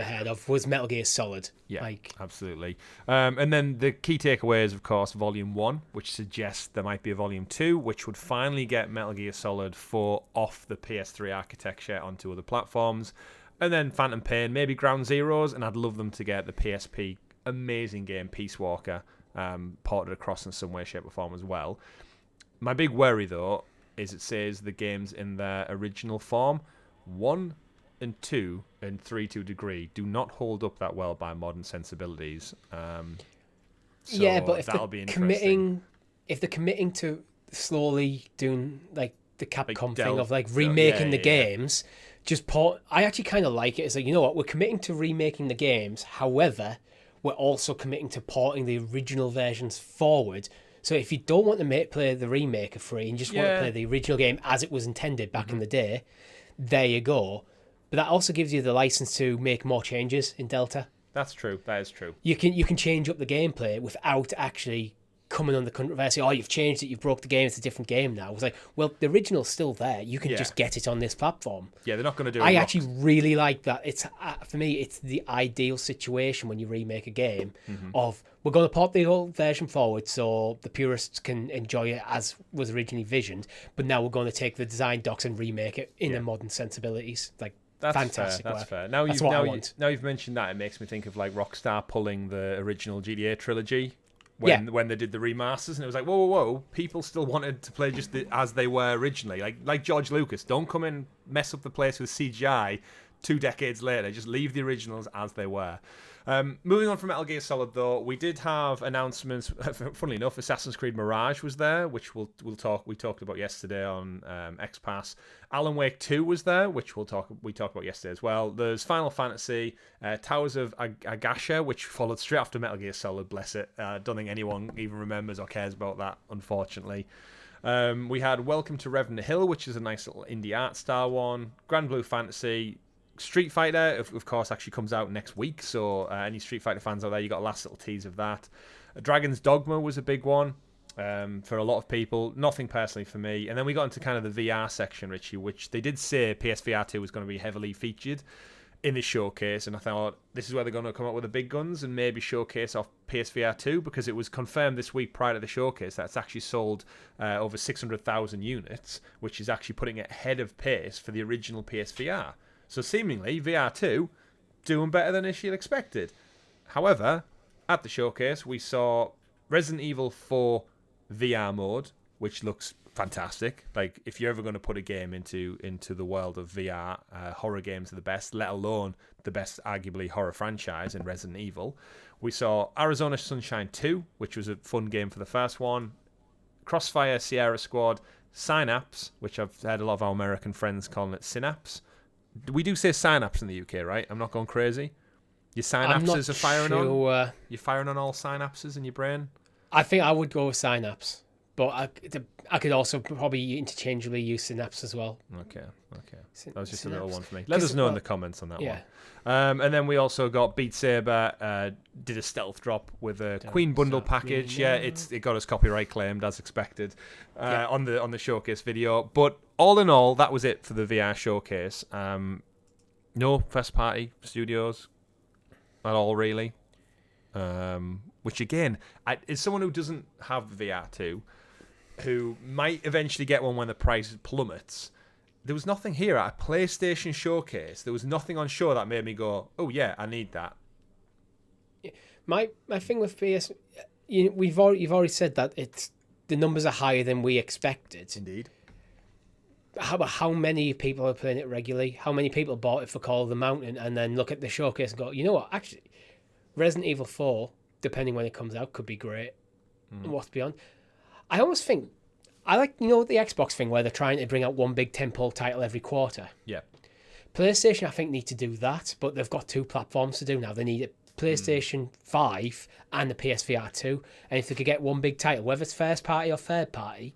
heard of was Metal Gear Solid. Yeah, absolutely. And then the key takeaway is, of course, Volume 1, which suggests there might be a Volume 2, which would finally get Metal Gear Solid 4 off the PS3 architecture onto other platforms. And then Phantom Pain, maybe Ground Zeroes, and I'd love them to get the PSP amazing game Peace Walker ported across in some way, shape or form as well. My big worry, though, is it says the games in their original form. 1 and 2 and 3 to a degree do not hold up that well by modern sensibilities. So yeah, but if that'll be if they're committing to slowly doing like the Capcom thing of like remaking the games, just port. I actually kind of like it. It's like, you know what, we're committing to remaking the games. However, we're also committing to porting the original versions forward. So if you don't want to play the remake for free and just want to play the original game as it was intended back in the day, there you go. But that also gives you the license to make more changes in Delta. That's true. That is true. You can change up the gameplay without actually coming on the controversy. Oh, you've changed it. You've broke the game. It's a different game now. It's like, well, the original's still there. You can just get it on this platform. Yeah, they're not going to do it. I actually really like that. It's for me, it's the ideal situation when you remake a game of we're going to port the old version forward so the purists can enjoy it as was originally visioned, but now we're going to take the design docs and remake it in the modern sensibilities. Like, that's fantastic. Fair, that's fair. Now you've mentioned that, it makes me think of like Rockstar pulling the original GTA trilogy when they did the remasters, and it was like, whoa, people still wanted to play just as they were originally. Like George Lucas, don't come and mess up the place with CGI 2 decades later. Just leave the originals as they were. Moving on from Metal Gear Solid, though, we did have announcements. Funnily enough, Assassin's Creed Mirage was there, which we talked about yesterday on XPass. Alan Wake 2 was there, which we talked about yesterday as well. There's Final Fantasy, Towers of Agasha, which followed straight after Metal Gear Solid. Bless it. I don't think anyone even remembers or cares about that, unfortunately. We had Welcome to Revenant Hill, which is a nice little indie art style one. Grand Blue Fantasy. Street Fighter, of course, actually comes out next week, so any Street Fighter fans out there, you got a last little tease of that. Dragon's Dogma was a big one for a lot of people, nothing personally for me. And then we got into kind of the VR section, Richie, which they did say PSVR2 was going to be heavily featured in this showcase, and I thought this is where they're going to come up with the big guns and maybe showcase off PSVR2, because it was confirmed this week prior to the showcase that it's actually sold over 600,000 units, which is actually putting it ahead of pace for the original PSVR. So seemingly, VR2 doing better than initially expected. However, at the showcase, we saw Resident Evil 4 VR mode, which looks fantastic. Like, if you're ever going to put a game into the world of VR, horror games are the best, let alone the best, arguably, horror franchise in Resident Evil. We saw Arizona Sunshine 2, which was a fun game for the first one. Crossfire Sierra Squad, Synapse, which I've heard a lot of our American friends calling it Synapse. We do say synapse in the UK, right? I'm not going crazy. Your synapses are firing on? You're firing on all synapses in your brain? I think I would go with synapse, but I could also probably interchangeably use synapse as well. Okay. That was just synapse. A little one for me. Let us know in the comments on that one. And then we also got Beat Saber, did a stealth drop with a Queen bundle package. Yeah, it got us copyright claimed as expected on the showcase video. But all in all, that was it for the VR showcase. No first-party studios at all, really. Which again, as someone who doesn't have VR2, who might eventually get one when the price plummets, there was nothing here at a PlayStation showcase. There was nothing on show that made me go, "Oh yeah, I need that." My thing with PS, you've already said that the numbers are higher than we expected. Indeed. How many people are playing it regularly? How many people bought it for Call of the Mountain and then look at the showcase and go, you know what? Actually, Resident Evil 4, depending when it comes out, could be great. And what's beyond? I almost think I like the Xbox thing where they're trying to bring out one big tentpole title every quarter. Yeah. PlayStation, I think, need to do that, but they've got 2 platforms to do now. They need a PlayStation 5 and the PSVR2, and if they could get one big title, whether it's first party or third party,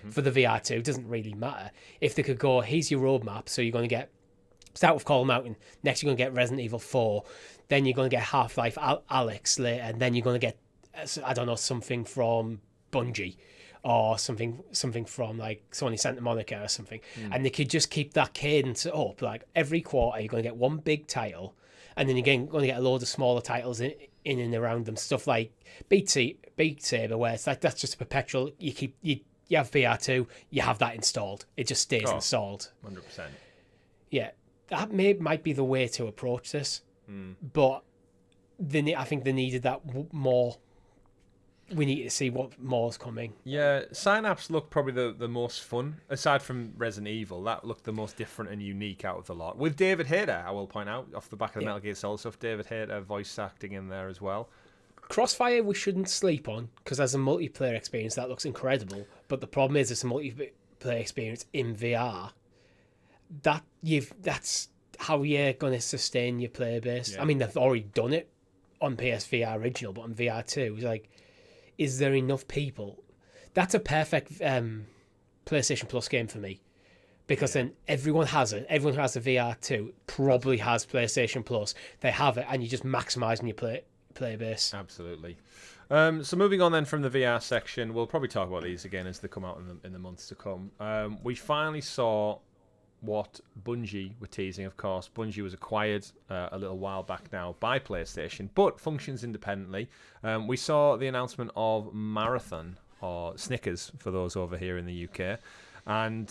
for the VR2, doesn't really matter. If they could go, here's your roadmap, so you're going to start with Call of Mountain, next you're going to get Resident Evil 4, then you're going to get Half-Life Alyx later, and then you're going to get, I don't know, something from Bungie, or something from like Sony Santa Monica or something, and they could just keep that cadence up. Like every quarter, you're going to get one big title, and then you're going to get a load of smaller titles in and around them. Stuff like Beat Saber, where it's like that's just a perpetual. You have VR2, you have that installed. It just stays installed. 100%. Yeah, that might be the way to approach this, but I think they needed that more. We need to see what more's coming. Yeah, Synapse looked probably the most fun, aside from Resident Evil. That looked the most different and unique out of the lot. With David Hayter, I will point out, off the back of the Metal Gear Solid stuff, David Hayter voice acting in there as well. Crossfire we shouldn't sleep on, because as a multiplayer experience that looks incredible, but the problem is it's a multiplayer experience in VR. That's how you're going to sustain your player base. I mean, they've already done it on PSVR original, but on VR2 it's like, is there enough people? That's a perfect PlayStation Plus game for me, because then everyone has it. Everyone who has a VR2 probably has PlayStation Plus. They have it, and you're just maximising your player base. Absolutely. So moving on then from the VR section, we'll probably talk about these again as they come out in the months to come. We finally saw what Bungie were teasing, of course. Bungie was acquired a little while back now by PlayStation, but functions independently. We saw the announcement of Marathon, or Snickers for those over here in the UK. And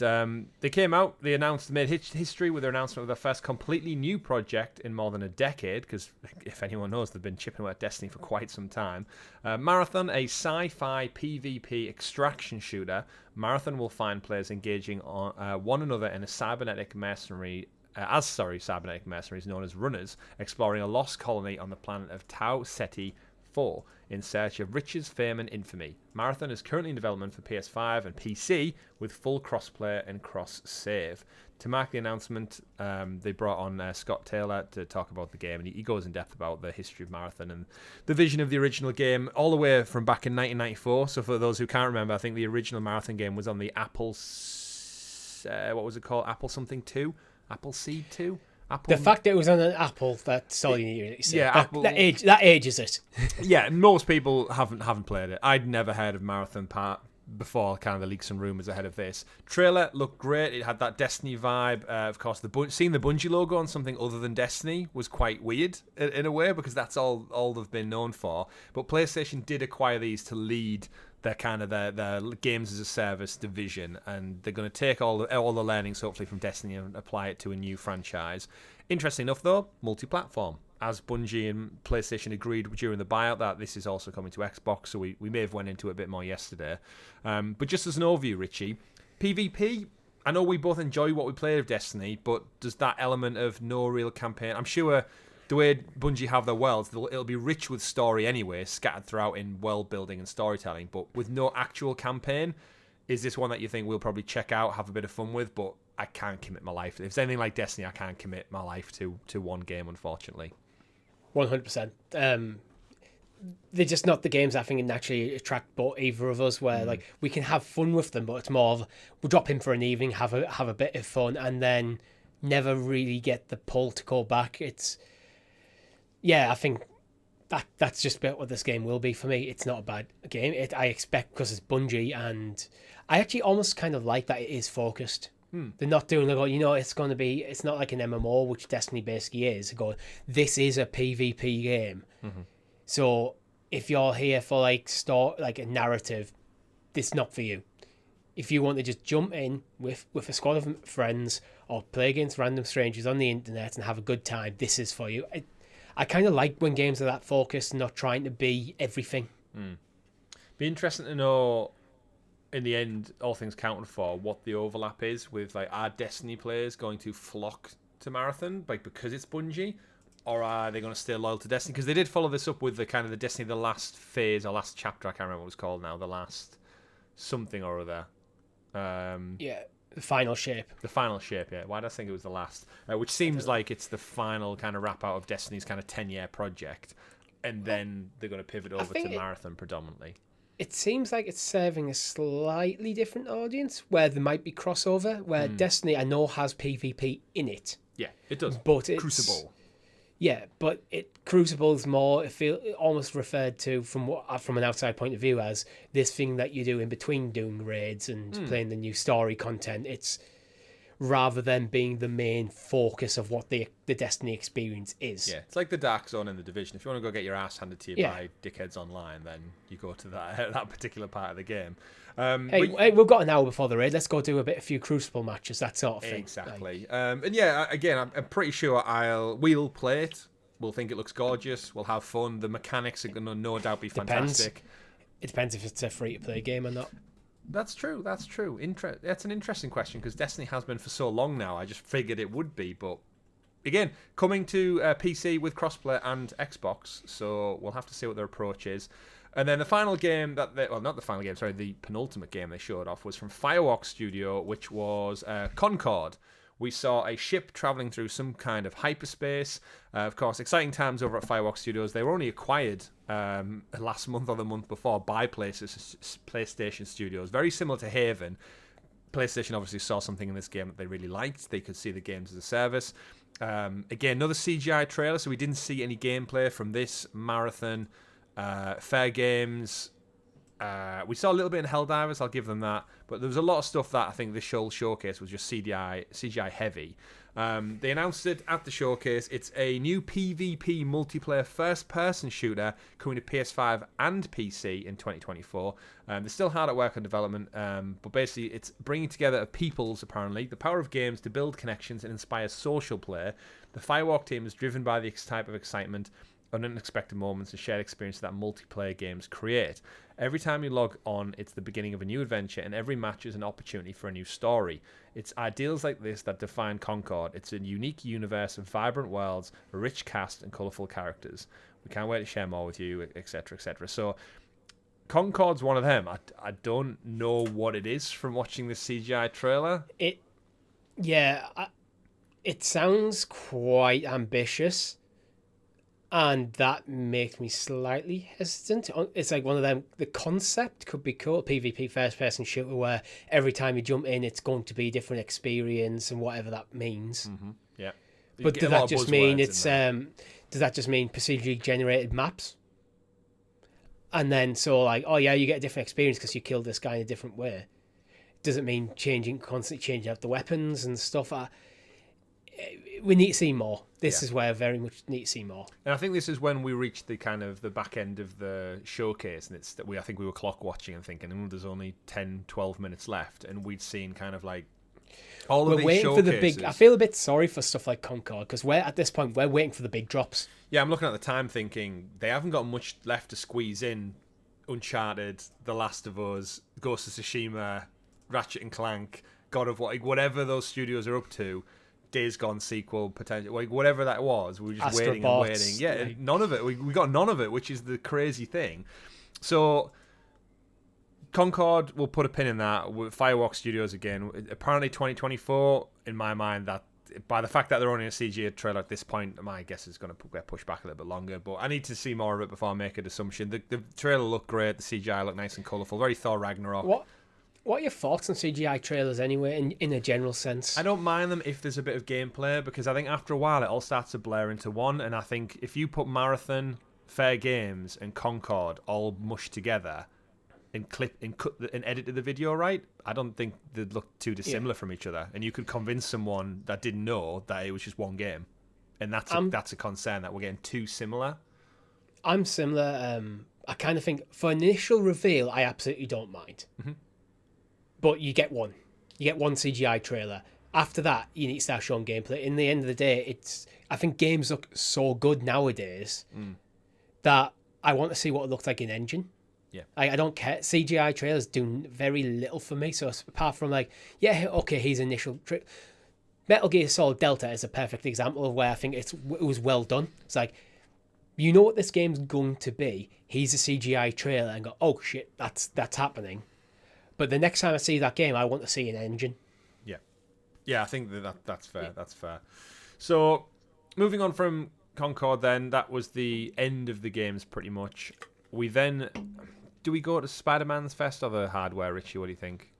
they came out, they made history with their announcement of their first completely new project in more than a decade, because if anyone knows, they've been chipping away at Destiny for quite some time. Marathon, a sci-fi PvP extraction shooter. Marathon will find players engaging on one another in a cybernetic mercenary cybernetic mercenaries known as runners, exploring a lost colony on the planet of Tau Ceti 4 in search of riches, fame, and infamy. Marathon is currently in development for PS5 and PC with full crossplay and cross-save. To mark the announcement, they brought on Scott Taylor to talk about the game, and he goes in depth about the history of Marathon and the vision of the original game all the way from back in 1994. So for those who can't remember, I think the original Marathon game was on the Apple, what was it called? Apple something 2? Apple Seed 2? Apple. The fact that it was on an Apple, that's all you need to say. Yeah, Apple. That ages it. Yeah, most people haven't played it. I'd never heard of Marathon part before kind of the leaks and rumours ahead of this. Trailer looked great. It had that Destiny vibe. Of course, seeing the Bungie logo on something other than Destiny was quite weird in a way, because that's all they've been known for. But PlayStation did acquire these to lead their kind of their games as a service division, and they're going to take all the learnings hopefully from Destiny and apply it to a new franchise. Interesting enough though, multi-platform, as Bungie and PlayStation agreed during the buyout that this is also coming to Xbox, so we may have went into it a bit more yesterday. But just as an overview, Richie, PvP, I know we both enjoy what we played of Destiny, but does that element of no real campaign, I'm sure the way Bungie have their worlds, it'll be rich with story anyway, scattered throughout in world building and storytelling, but with no actual campaign, is this one that you think we'll probably check out, have a bit of fun with, but I can't commit my life. If it's anything like Destiny, I can't commit my life to one game, unfortunately. 100%. They're just not the games I think naturally attract either of us, where like we can have fun with them, but it's more of we'll drop in for an evening, have a bit of fun, and then never really get the pull to go back. I think that's just about what this game will be for me. It's not a bad game. I expect, because it's Bungie, and I actually almost kind of like that it is focused. They're not doing like, it's going to be. It's not like an MMO, which Destiny basically is. Going, this is a PvP game. So if you're here for like a narrative, this is not for you. If you want to just jump in with a squad of friends or play against random strangers on the internet and have a good time, this is for you. I kind of like when games are that focused and not trying to be everything. Be interesting to know, in the end, all things counted for, what the overlap is with, like, are Destiny players going to flock to Marathon, like, because it's Bungie, or are they going to stay loyal to Destiny? Because they did follow this up with the kind of the Destiny, the last phase or last chapter. I can't remember what it was called now. The last something or other. The final shape. The final shape, yeah. Why did I think it was the last? Which seems like it's the final kind of wrap out of Destiny's kind of 10-year project, and then they're going to pivot over to Marathon predominantly. It seems like it's serving a slightly different audience, where there might be crossover, where Destiny, I know, has PvP in it. Yeah, it does. But it's Crucible. Yeah, but Crucible's more, almost referred to from an outside point of view as this thing that you do in between doing raids and playing the new story content. It's rather than being the main focus of what the Destiny experience is. Yeah, it's like the Dark Zone in the Division. If you want to go get your ass handed to you by dickheads online, then you go to that particular part of the game. Hey, we've got an hour before the raid. Let's go do a few Crucible matches, that sort of thing. Exactly. And yeah, again, I'm pretty sure we'll play it. We'll think it looks gorgeous. We'll have fun. The mechanics are going to no doubt be fantastic. It depends if it's a free-to-play game or not. That's true. That's an interesting question, because Destiny has been for so long now. I just figured it would be, but again, coming to PC with crossplay and Xbox, so we'll have to see what their approach is. And then the final game the penultimate game they showed off was from Firewalk Studio, which was Concord. We saw a ship traveling through some kind of hyperspace. Of course, exciting times over at Firewalk Studios. They were only acquired last month or the month before by PlayStation Studios. Very similar to Haven. PlayStation obviously saw something in this game that they really liked. They could see the games as a service. Again, another CGI trailer, so we didn't see any gameplay from this Marathon. FairGames. We saw a little bit in Helldivers, I'll give them that. But there was a lot of stuff that I think this showcase was just CGI heavy. They announced it at the showcase. It's a new PvP multiplayer first-person shooter coming to PS5 and PC in 2024. They're still hard at work on development, but basically it's bringing together of peoples, apparently, the power of games to build connections and inspire social play. The Firewalk team is driven by this type of excitement, unexpected moments, and shared experience that multiplayer games create. Every time you log on, it's the beginning of a new adventure, and every match is an opportunity for a new story. It's ideals like this that define Concord. It's a unique universe of vibrant worlds, a rich cast, and colourful characters. We can't wait to share more with you, etc., etc. So, Concord's one of them. I don't know what it is from watching this CGI trailer. It sounds quite ambitious. And that makes me slightly hesitant. It's like one of them, the concept could be cool. PvP first-person shooter where every time you jump in, it's going to be a different experience and whatever that means. Mm-hmm. Yeah. But does that just mean does that just mean procedurally generated maps? And then you get a different experience because you killed this guy in a different way. Does it mean constantly changing out the weapons and stuff? We need to see more. This is where I very much need to see more. And I think this is when we reached the kind of the back end of the showcase, and I think we were clock watching and thinking, there's only 10, 12 minutes left, and we'd seen kind of like all of these showcases. I feel a bit sorry for stuff like Concord, because at this point we're waiting for the big drops. Yeah, I'm looking at the time thinking they haven't got much left to squeeze in. Uncharted, The Last of Us, Ghost of Tsushima, Ratchet and Clank, God of War, whatever those studios are up to. Days Gone sequel potential, whatever that was, we were just waiting and waiting. Yeah, none of it. We got none of it, which is the crazy thing. So Concord, we'll put a pin in that. With Firewalk Studios again, apparently 2024. In my mind, that by the fact that they're only a CG trailer at this point, my guess is going to get pushed back a little bit longer. But I need to see more of it before I make an assumption. The trailer looked great. The CGI looked nice and colourful. Very Thor Ragnarok. What are your thoughts on CGI trailers anyway, in a general sense? I don't mind them if there's a bit of gameplay, because I think after a while it all starts to blur into one, and I think if you put Marathon, FairGames, and Concord all mushed together, and cut and edited the video right, I don't think they'd look too dissimilar from each other. And you could convince someone that didn't know that it was just one game, and that's a concern that we're getting too similar. I'm similar. I kind of think for initial reveal, I absolutely don't mind. Mm-hmm. But you get one CGI trailer. After that, you need to start showing gameplay. In the end of the day, I think games look so good nowadays that I want to see what it looks like in engine. Yeah, I don't care. CGI trailers do very little for me. So apart from his initial Metal Gear Solid Delta is a perfect example of where I think it was well done. It's like, you know what this game's going to be. Here's a CGI trailer and go, oh shit, that's happening. But the next time I see that game, I want to see an engine. Yeah, I think that's fair. Yeah. That's fair. So, moving on from Concord, then that was the end of the games pretty much. Do we go to Spider-Man's Fest or the hardware, Richie? What do you think?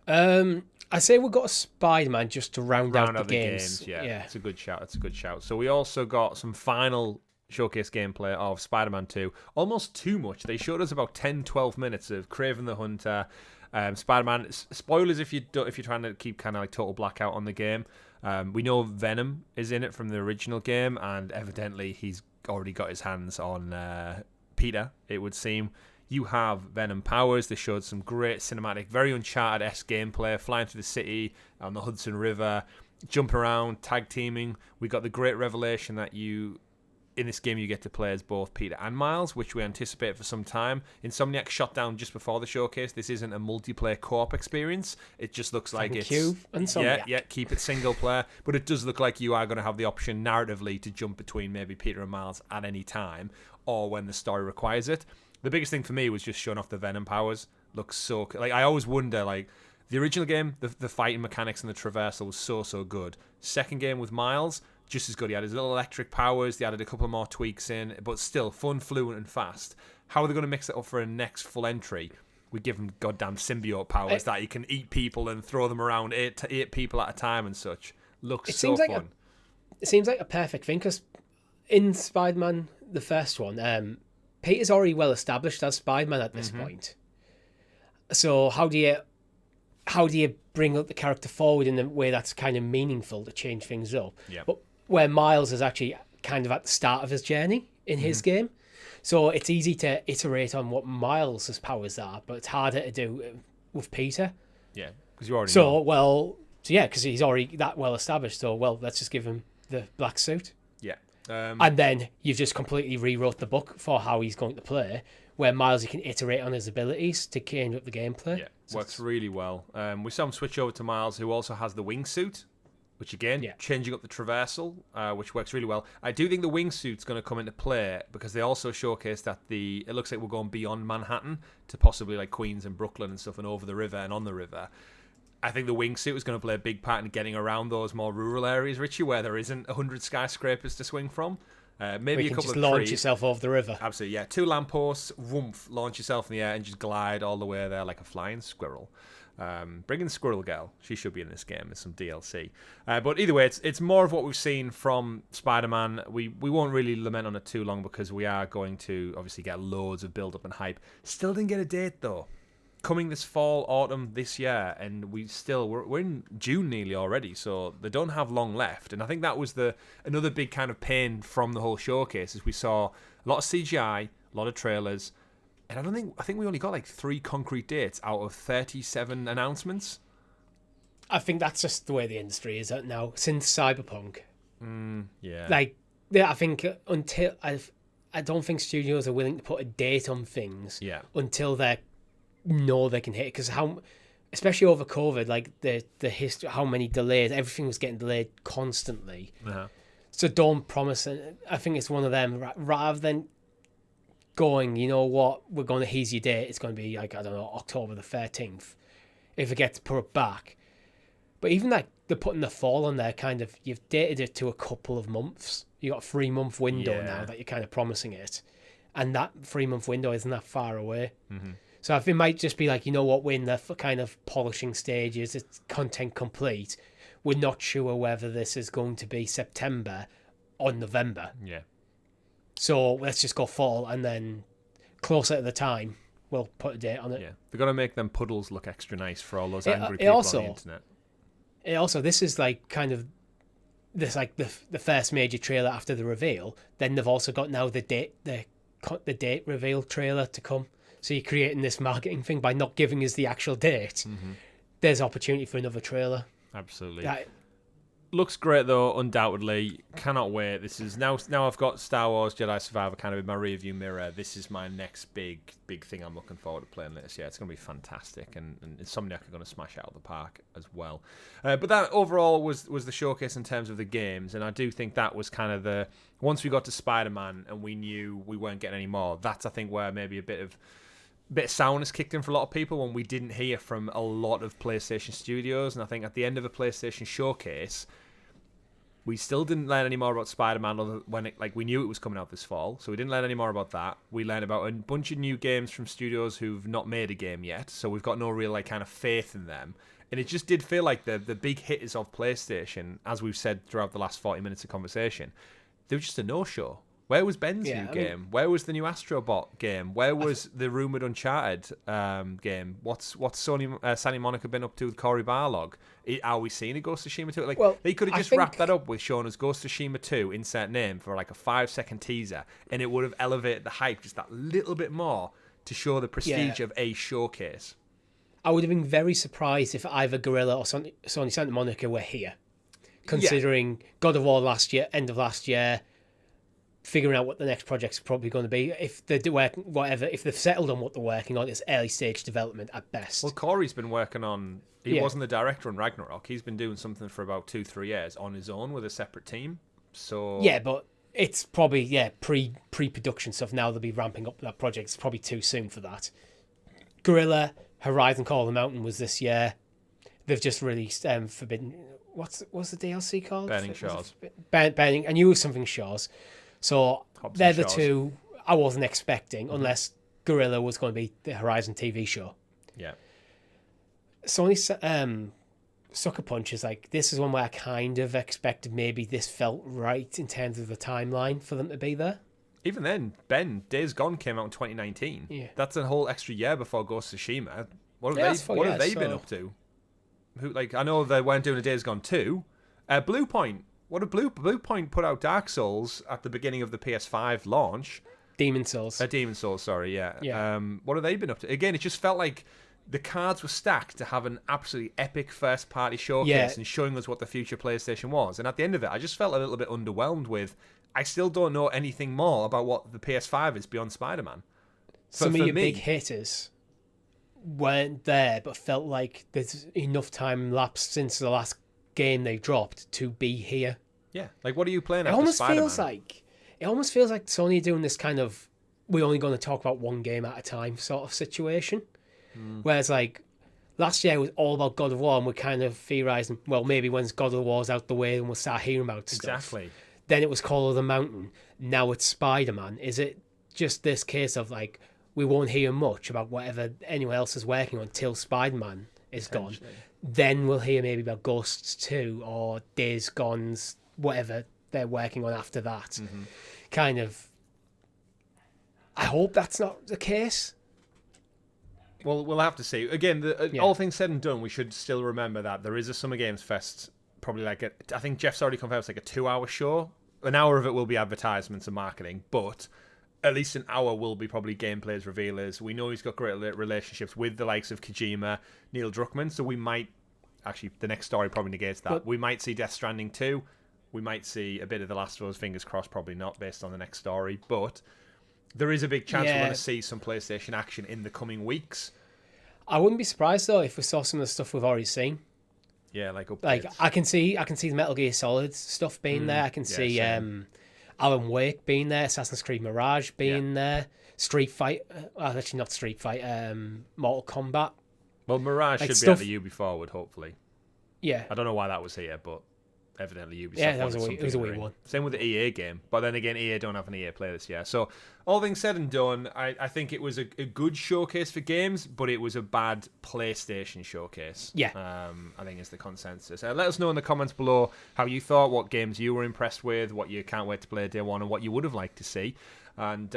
I say we've got a Spider-Man just to round out the games. Yeah, it's a good shout. So we also got some final showcase gameplay of Spider-Man 2. Almost too much. They showed us about 10-12 minutes of Kraven the Hunter, Spider-Man. Spoilers if you're trying to keep kind of like total blackout on the game. We know Venom is in it from the original game, and evidently he's already got his hands on Peter, it would seem. You have Venom powers. They showed some great cinematic, very Uncharted-esque gameplay, flying through the city on the Hudson River, jumping around, tag teaming. We got the great revelation that in this game you get to play as both Peter and Miles, which we anticipate for some time. Insomniac shot down just before the showcase. This isn't a multiplayer co-op experience. It just looks like it's... keep it single player. But it does look like you are going to have the option narratively to jump between maybe Peter and Miles at any time, or when the story requires it. The biggest thing for me was just showing off the Venom powers. Looks so... Like, I always wonder, like, the original game, the fighting mechanics and the traversal was so good. Second game with Miles, just as good. He had his little electric powers. They added a couple more tweaks in, but still fun, fluent, and fast. How are they going to mix it up for a next full entry? We give him goddamn symbiote powers that he can eat people and throw them around, eight people at a time and such. Looks so fun. It seems like a perfect thing, because in Spider-Man, the first one, Peter's already well established as Spider-Man at this point. So how do you bring up the character forward in a way that's kind of meaningful to change things up? Yeah. But where Miles is actually kind of at the start of his journey in his game. So it's easy to iterate on what Miles' powers are, but it's harder to do with Peter. Yeah, because you already know. Because he's already that well established. So, let's just give him the black suit. Yeah. And then you've just completely rewrote the book for how he's going to play, where Miles, you can iterate on his abilities to change up the gameplay. Yeah, works really well. We saw him switch over to Miles, who also has the wingsuit, which again, changing up the traversal, which works really well. I do think the wingsuit's going to come into play because they also showcased that it looks like we're going beyond Manhattan to possibly like Queens and Brooklyn and stuff, and over the river and on the river. I think the wingsuit is going to play a big part in getting around those more rural areas, Richie, where there isn't 100 skyscrapers to swing from. Maybe a couple just of launch trees. yourself over the river. Absolutely, yeah. 2 lampposts, woomph, launch yourself in the air and just glide all the way there like a flying squirrel. Bring in Squirrel Girl. She should be in this game. There's some DLC. But either way, it's more of what we've seen from Spider-Man. We won't really lament on it too long because we are going to obviously get loads of build-up and hype. Still didn't get a date, though. Coming this fall, autumn this year, and we're in June nearly already, so they don't have long left. And I think that was another big kind of pain from the whole showcase, is we saw a lot of CGI, a lot of trailers, and I think we only got like 3 concrete dates out of 37 announcements. I think that's just the way the industry is now since Cyberpunk. Yeah. I think until I don't think studios are willing to put a date on things. Yeah. Until they know they can hit it, because especially over COVID, like the history, how many delays, everything was getting delayed constantly. So don't promise. I think it's one of them, rather than going, you know what, we're going to here's your date, it's going to be like, I don't know, October the 13th if it gets put back. But even like they're putting the fall on there, kind of, you've dated it to a couple of months. You got a 3-month window now that you're kind of promising it, and that 3-month window isn't that far away. So I think it might just be like, you know what, we're in the kind of polishing stages, it's content complete. We're not sure whether this is going to be September or November. Yeah. So let's just go fall, and then closer to the time, we'll put a date on it. Yeah, they've got to make them puddles look extra nice for all those angry It people also, on the internet. This is like kind of this like the first major trailer after the reveal. Then they've also got now the date reveal trailer to come. So you're creating this marketing thing by not giving us the actual date. Mm-hmm. There's opportunity for another trailer. Absolutely. Looks great though, undoubtedly. Cannot wait. This is now I've got Star Wars Jedi Survivor kind of in my rearview mirror. This is my next big thing I'm looking forward to playing this year. It's going to be fantastic, and Insomniac are going to smash out of the park as well. But that overall was the showcase in terms of the games, and I do think that was kind of the once we got to Spider-Man and we knew we weren't getting any more. That's I think where maybe a bit of sourness kicked in for a lot of people when we didn't hear from a lot of PlayStation studios. And I think at the end of the PlayStation showcase, we still didn't learn any more about Spider-Man when we knew it was coming out this fall. So we didn't learn any more about that. We learned about a bunch of new games from studios who've not made a game yet. So we've got no real kind of faith in them. And it just did feel like the big hitters of PlayStation, as we've said throughout the last 40 minutes of conversation, they were just a no-show. Where was Ben's new game? Where was the new Astrobot game? Where was the rumoured Uncharted game? What's Santa Monica been up to with Cory Barlog? Are we seeing a Ghost of Tsushima 2? They could have just wrapped that up with showing us Ghost of Tsushima 2, insert name, for like a 5-second teaser, and it would have elevated the hype just that little bit more to show the prestige of a showcase. I would have been very surprised if either Guerrilla or Sony Santa Monica were here, considering God of War end of last year, figuring out what the next project's probably going to be. If they're working, if they've settled on what they're working on, it's early stage development at best. Well, Corey's been working on. He wasn't the director on Ragnarok. He's been doing something for about 2-3 years on his own with a separate team. So but it's probably pre-production stuff. Now they'll be ramping up that project. It's probably too soon for that. Guerrilla Horizon Call of the Mountain was this year. They've just released Forbidden. What's the DLC called? Burning Shores. Burning. I knew it was something Shores. So they're the Shores. two I wasn't expecting, unless Guerrilla was going to be the Horizon TV show. Yeah. Sony Sucker Punch is like, this is one where I kind of expected maybe this felt right in terms of the timeline for them to be there. Even then, Days Gone came out in 2019. Yeah. That's a whole extra year before Ghost of Tsushima. What have they been up to? I know they weren't doing a Days Gone 2. Blue Point. What did Blue Point put out Dark Souls at the beginning of the PS5 launch? Demon Souls. Demon Souls, sorry, yeah. What have they been up to? Again, it just felt like the cards were stacked to have an absolutely epic first-party showcase and showing us what the future PlayStation was. And at the end of it, I just felt a little bit underwhelmed with, I still don't know anything more about what the PS5 is beyond Spider-Man. Some of your big hitters weren't there, but felt like there's enough time lapsed since the last game they dropped to be here. Yeah, like what are you playing? It almost feels like Sony are doing this kind of we're only going to talk about one game at a time sort of situation. Whereas like last year it was all about God of War, and we're kind of theorizing, well, maybe when God of War's out the way and we'll start hearing about stuff. Exactly. Then it was Call of the Mountain. Now it's Spider-Man. Is it just this case of like we won't hear much about whatever anyone else is working on until Spider-Man is gone? Then we'll hear maybe about Ghosts 2 or Days Gone's whatever they're working on after that. Kind of. I hope that's not the case. Well, we'll have to see. Again, all things said and done, we should still remember that there is a Summer Games Fest, probably I think Jeff's already confirmed it's like a 2-hour show. An hour of it will be advertisements and marketing, but at least an hour will be probably gameplays, revealers. We know he's got great relationships with the likes of Kojima, Neil Druckmann, so we might, actually, the next story probably negates that. We might see Death Stranding 2. We might see a bit of The Last of Us, fingers crossed, probably not based on the next story, but there is a big chance we're going to see some PlayStation action in the coming weeks. I wouldn't be surprised though if we saw some of the stuff we've already seen. Yeah, like updates. Like I can see the Metal Gear Solid stuff being there. I can see Alan Wake being there, Assassin's Creed Mirage being there, Street Fight. Actually, not Street Fight. Mortal Kombat. Well, Mirage should be at the Ubi Forward, hopefully. Yeah. I don't know why that was here, but evidently Ubisoft. Yeah, it was a weird one. Same with the EA game, but then again, EA don't have an EA Play this year. So, all things said and done, I think it was a good showcase for games, but it was a bad PlayStation showcase. Yeah. I think is the consensus. Let us know in the comments below how you thought, what games you were impressed with, what you can't wait to play day one, and what you would have liked to see. And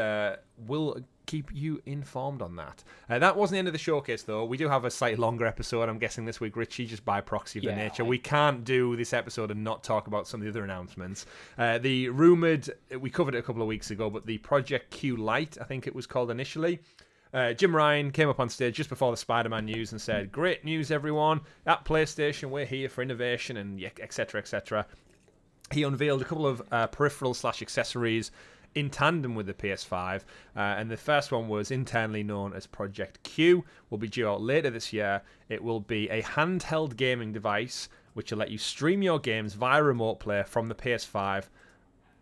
we'll keep you informed on that. That wasn't the end of the showcase, though. We do have a slightly longer episode, I'm guessing, this week, Richie, just by proxy of the nature. We can't do this episode and not talk about some of the other announcements. The rumoured, we covered it a couple of weeks ago, but the Project Q Lite, I think it was called initially. Jim Ryan came up on stage just before the Spider-Man news and said, "Great news, everyone. At PlayStation, we're here for innovation," and etc., etc. He unveiled a couple of peripherals/accessories in tandem with the PS5, and the first one was internally known as Project Q, will be due out later this year. It will be a handheld gaming device which will let you stream your games via remote play from the PS5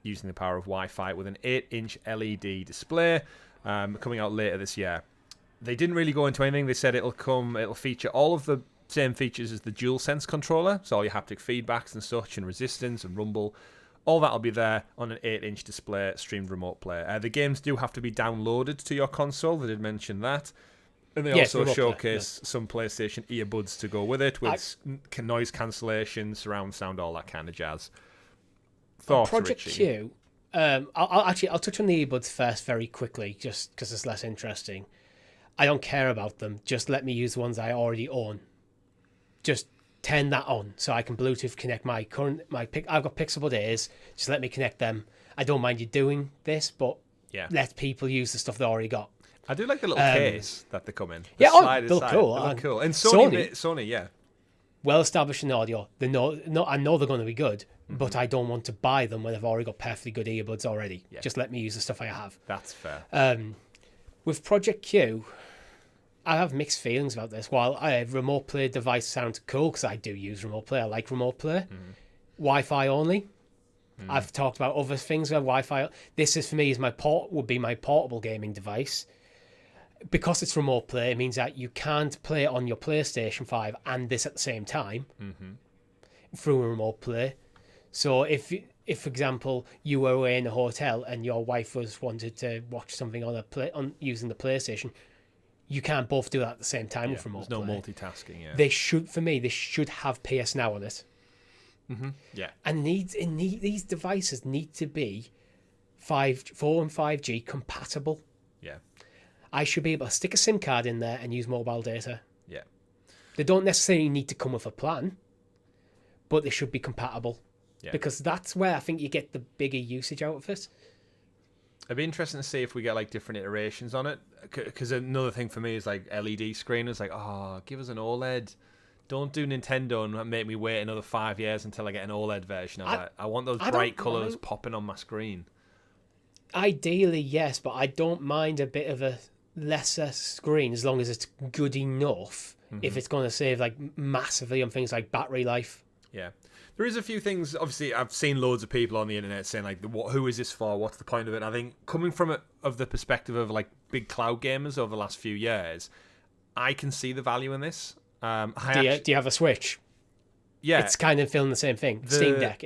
using the power of Wi-Fi with an 8-inch LED display, coming out later this year. They didn't really go into anything. They said it'll feature all of the same features as the DualSense controller, so all your haptic feedbacks and such, and resistance and rumble, all that'll be there on an 8-inch display, streamed remote play. The games do have to be downloaded to your console. They did mention that. And they also showcase some PlayStation earbuds to go with it, with noise cancellation, surround sound, all that kind of jazz. Thoughts, Project Richie? Q, I'll touch on the earbuds first very quickly, just because it's less interesting. I don't care about them. Just let me use the ones I already own. Just turn that on so I can Bluetooth connect I've got Pixel ears. Just let me connect them. I don't mind you doing this, but let people use the stuff they already got. I do like the little case that they come in. They look cool. They look cool. And Sony, yeah. Well established in audio. I know they're going to be good, but I don't want to buy them when I've already got perfectly good earbuds already. Yeah. Just let me use the stuff I have. That's fair. With Project Q, I have mixed feelings about this. While a remote play device sounds cool, because I do use remote play, I like remote play. Wi-Fi only. I've talked about other things where Wi-Fi. This is for me would be my portable gaming device. Because it's remote play, it means that you can't play it on your PlayStation 5 and this at the same time through a remote play. So if for example you were away in a hotel and your wife wanted to watch something on using the PlayStation, you can't both do that at the same time with remote play. There's no multitasking. Yeah. They should have PS Now on it. Yeah. And these devices need to be 4 and 5G compatible. Yeah. I should be able to stick a SIM card in there and use mobile data. Yeah. They don't necessarily need to come with a plan, but they should be compatible. Yeah. Because that's where I think you get the bigger usage out of it. It'd be interesting to see if we get like different iterations on it. Because another thing for me is like LED screen. It's like, give us an OLED. Don't do Nintendo and make me wait another 5 years until I get an OLED version of it. I want those bright colours popping on my screen. Ideally, yes, but I don't mind a bit of a lesser screen as long as it's good enough. If it's going to save like massively on things like battery life. Yeah. There is a few things, obviously, I've seen loads of people on the internet saying, like, who is this for? What's the point of it? I think coming from the perspective of, like, big cloud gamers over the last few years, I can see the value in this. Do you have a Switch? Yeah. It's kind of feeling the same thing. Steam Deck,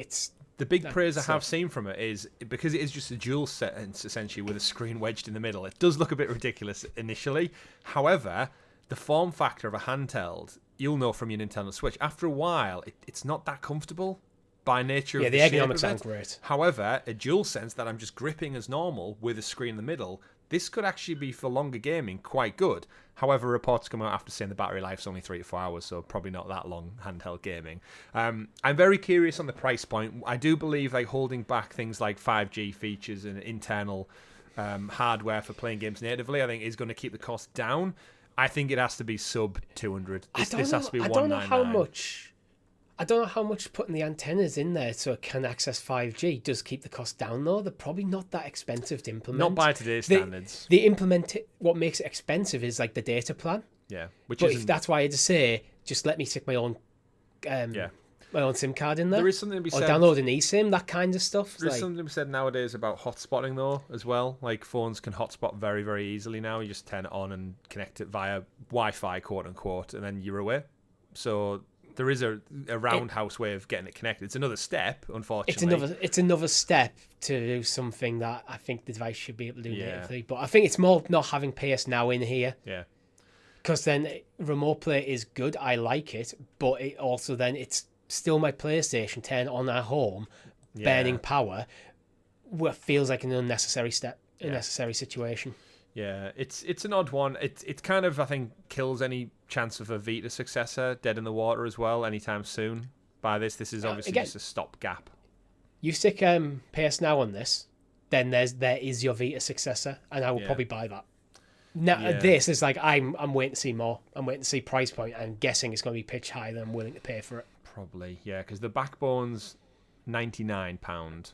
the big praise I have seen from it is, because it is just a dual sense, essentially, with a screen wedged in the middle, it does look a bit ridiculous initially. However, the form factor of a handheld, you'll know from your Nintendo Switch, after a while, it's not that comfortable by nature of the shape of it. ergonomics aren't great. However, a dual sense that I'm just gripping as normal with a screen in the middle, this could actually be, for longer gaming, quite good. However, reports come out after saying the battery life's only 3 to 4 hours, so probably not that long handheld gaming. I'm very curious on the price point. I do believe like holding back things like 5G features and internal hardware for playing games natively, I think is going to keep the cost down. I think it has to be sub 200. This has to be 199. I don't know how much putting the antennas in there so it can access 5G does keep the cost down, though. They're probably not that expensive to implement. Not by today's standards. What makes it expensive is like the data plan. Yeah, that's why I had to say, just let me stick my own my own SIM card in there. There is something to be said. Or download an eSIM, that kind of stuff. There's something to be said nowadays about hotspotting, though, as well. Like, phones can hotspot very, very easily now. You just turn it on and connect it via Wi-Fi, quote-unquote, and then you're away. So there is a roundhouse way of getting it connected. It's another step, unfortunately. It's another step to do something that I think the device should be able to do natively. But I think it's more not having PS Now in here. Yeah. Because then remote play is good. I like it. But it also then it's still my PlayStation 10 on at home, burning power, what feels like an unnecessary step, unnecessary situation. Yeah, it's an odd one. It kind of, I think, kills any chance of a Vita successor dead in the water as well anytime soon. By this is obviously Again, just a stopgap. you stick PS Now on this, then there is your Vita successor, and I will probably buy that. Now this is like I'm waiting to see more. I'm waiting to see price point. I'm guessing it's going to be pitched higher than I'm willing to pay for it. Probably, yeah, because the Backbone's £99.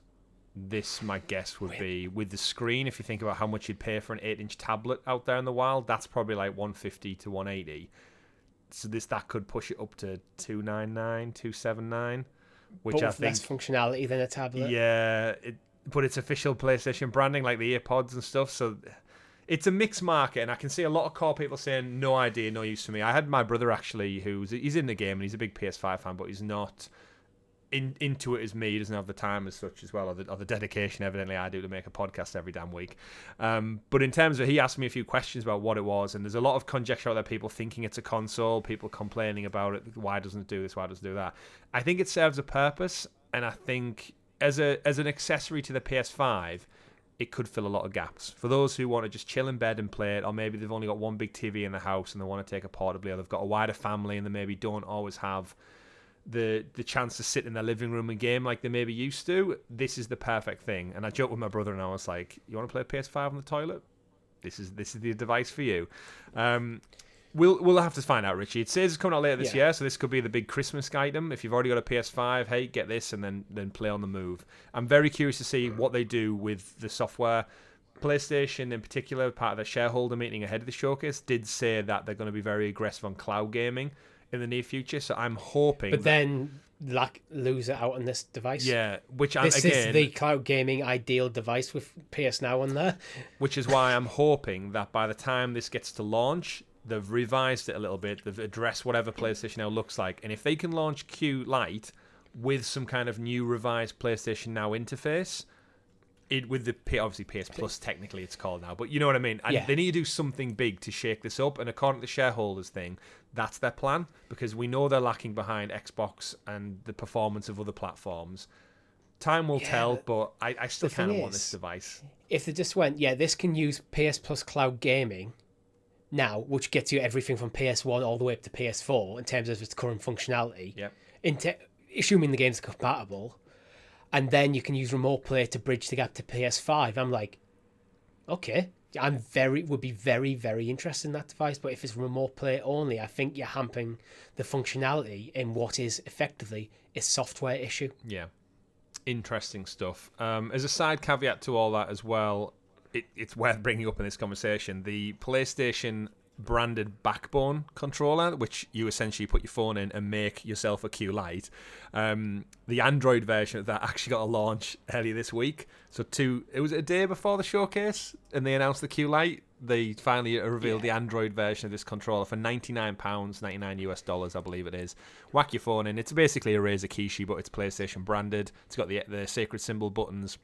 This, my guess, would be with the screen. If you think about how much you'd pay for an 8-inch tablet out there in the wild, that's probably like 150 to 180. So that could push it up to 299, 279, which but I with think less functionality than a tablet. Yeah, but it's official PlayStation branding, like the earpods and stuff. So it's a mixed market, and I can see a lot of core people saying, no idea, no use for me. I had my brother, actually, he's in the game, and he's a big PS5 fan, but he's not into it as me. He doesn't have the time as such as well, or the dedication, evidently, I do to make a podcast every damn week. But in terms of, he asked me a few questions about what it was, and there's a lot of conjecture out there, people thinking it's a console, people complaining about it, why doesn't it do this, why doesn't it do that. I think it serves a purpose, and I think as an accessory to the PS5, it could fill a lot of gaps. For those who want to just chill in bed and play it, or maybe they've only got one big TV in the house and they want to take it portably, or they've got a wider family and they maybe don't always have the chance to sit in their living room and game like they maybe used to, this is the perfect thing. And I joked with my brother and I was like, you want to play PS5 on the toilet? This is the device for you. We'll have to find out, Richie. It says it's coming out later this year, so this could be the big Christmas item. If you've already got a PS5, hey, get this and then play on the move. I'm very curious to see what they do with the software. PlayStation, in particular, part of their shareholder meeting ahead of the showcase, did say that they're going to be very aggressive on cloud gaming in the near future. So I'm hoping. But then lose it out on this device. Yeah, this is the cloud gaming ideal device with PS Now on there. Which is why I'm hoping that by the time this gets to launch, they've revised it a little bit. They've addressed whatever PlayStation Now looks like. And if they can launch Q Lite with some kind of new revised PlayStation Now interface, with the obviously PS Plus technically it's called now, but you know what I mean. And they need to do something big to shake this up. And according to the shareholders thing, that's their plan, because we know they're lacking behind Xbox and the performance of other platforms. Time will tell, but I still kind of want this device. If they just went, this can use PS Plus cloud gaming now, which gets you everything from PS1 all the way up to PS4 in terms of its current functionality. Yep. Assuming the games are compatible, and then you can use remote play to bridge the gap to PS5. I'm like, okay, would be very, very interested in that device. But if it's remote play only, I think you're hampering the functionality in what is effectively a software issue. Yeah, interesting stuff. As a side caveat to all that as well, it's worth bringing up in this conversation, the PlayStation branded Backbone controller, which you essentially put your phone in and make yourself a Q Lite. The Android version of that actually got a launch earlier this week. So it was a day before the showcase, and they announced the Q Lite. They finally revealed the Android version of this controller for £99, $99 I believe it is. Whack your phone in. It's basically a Razer Kishi, but it's PlayStation branded. It's got the sacred symbol buttons,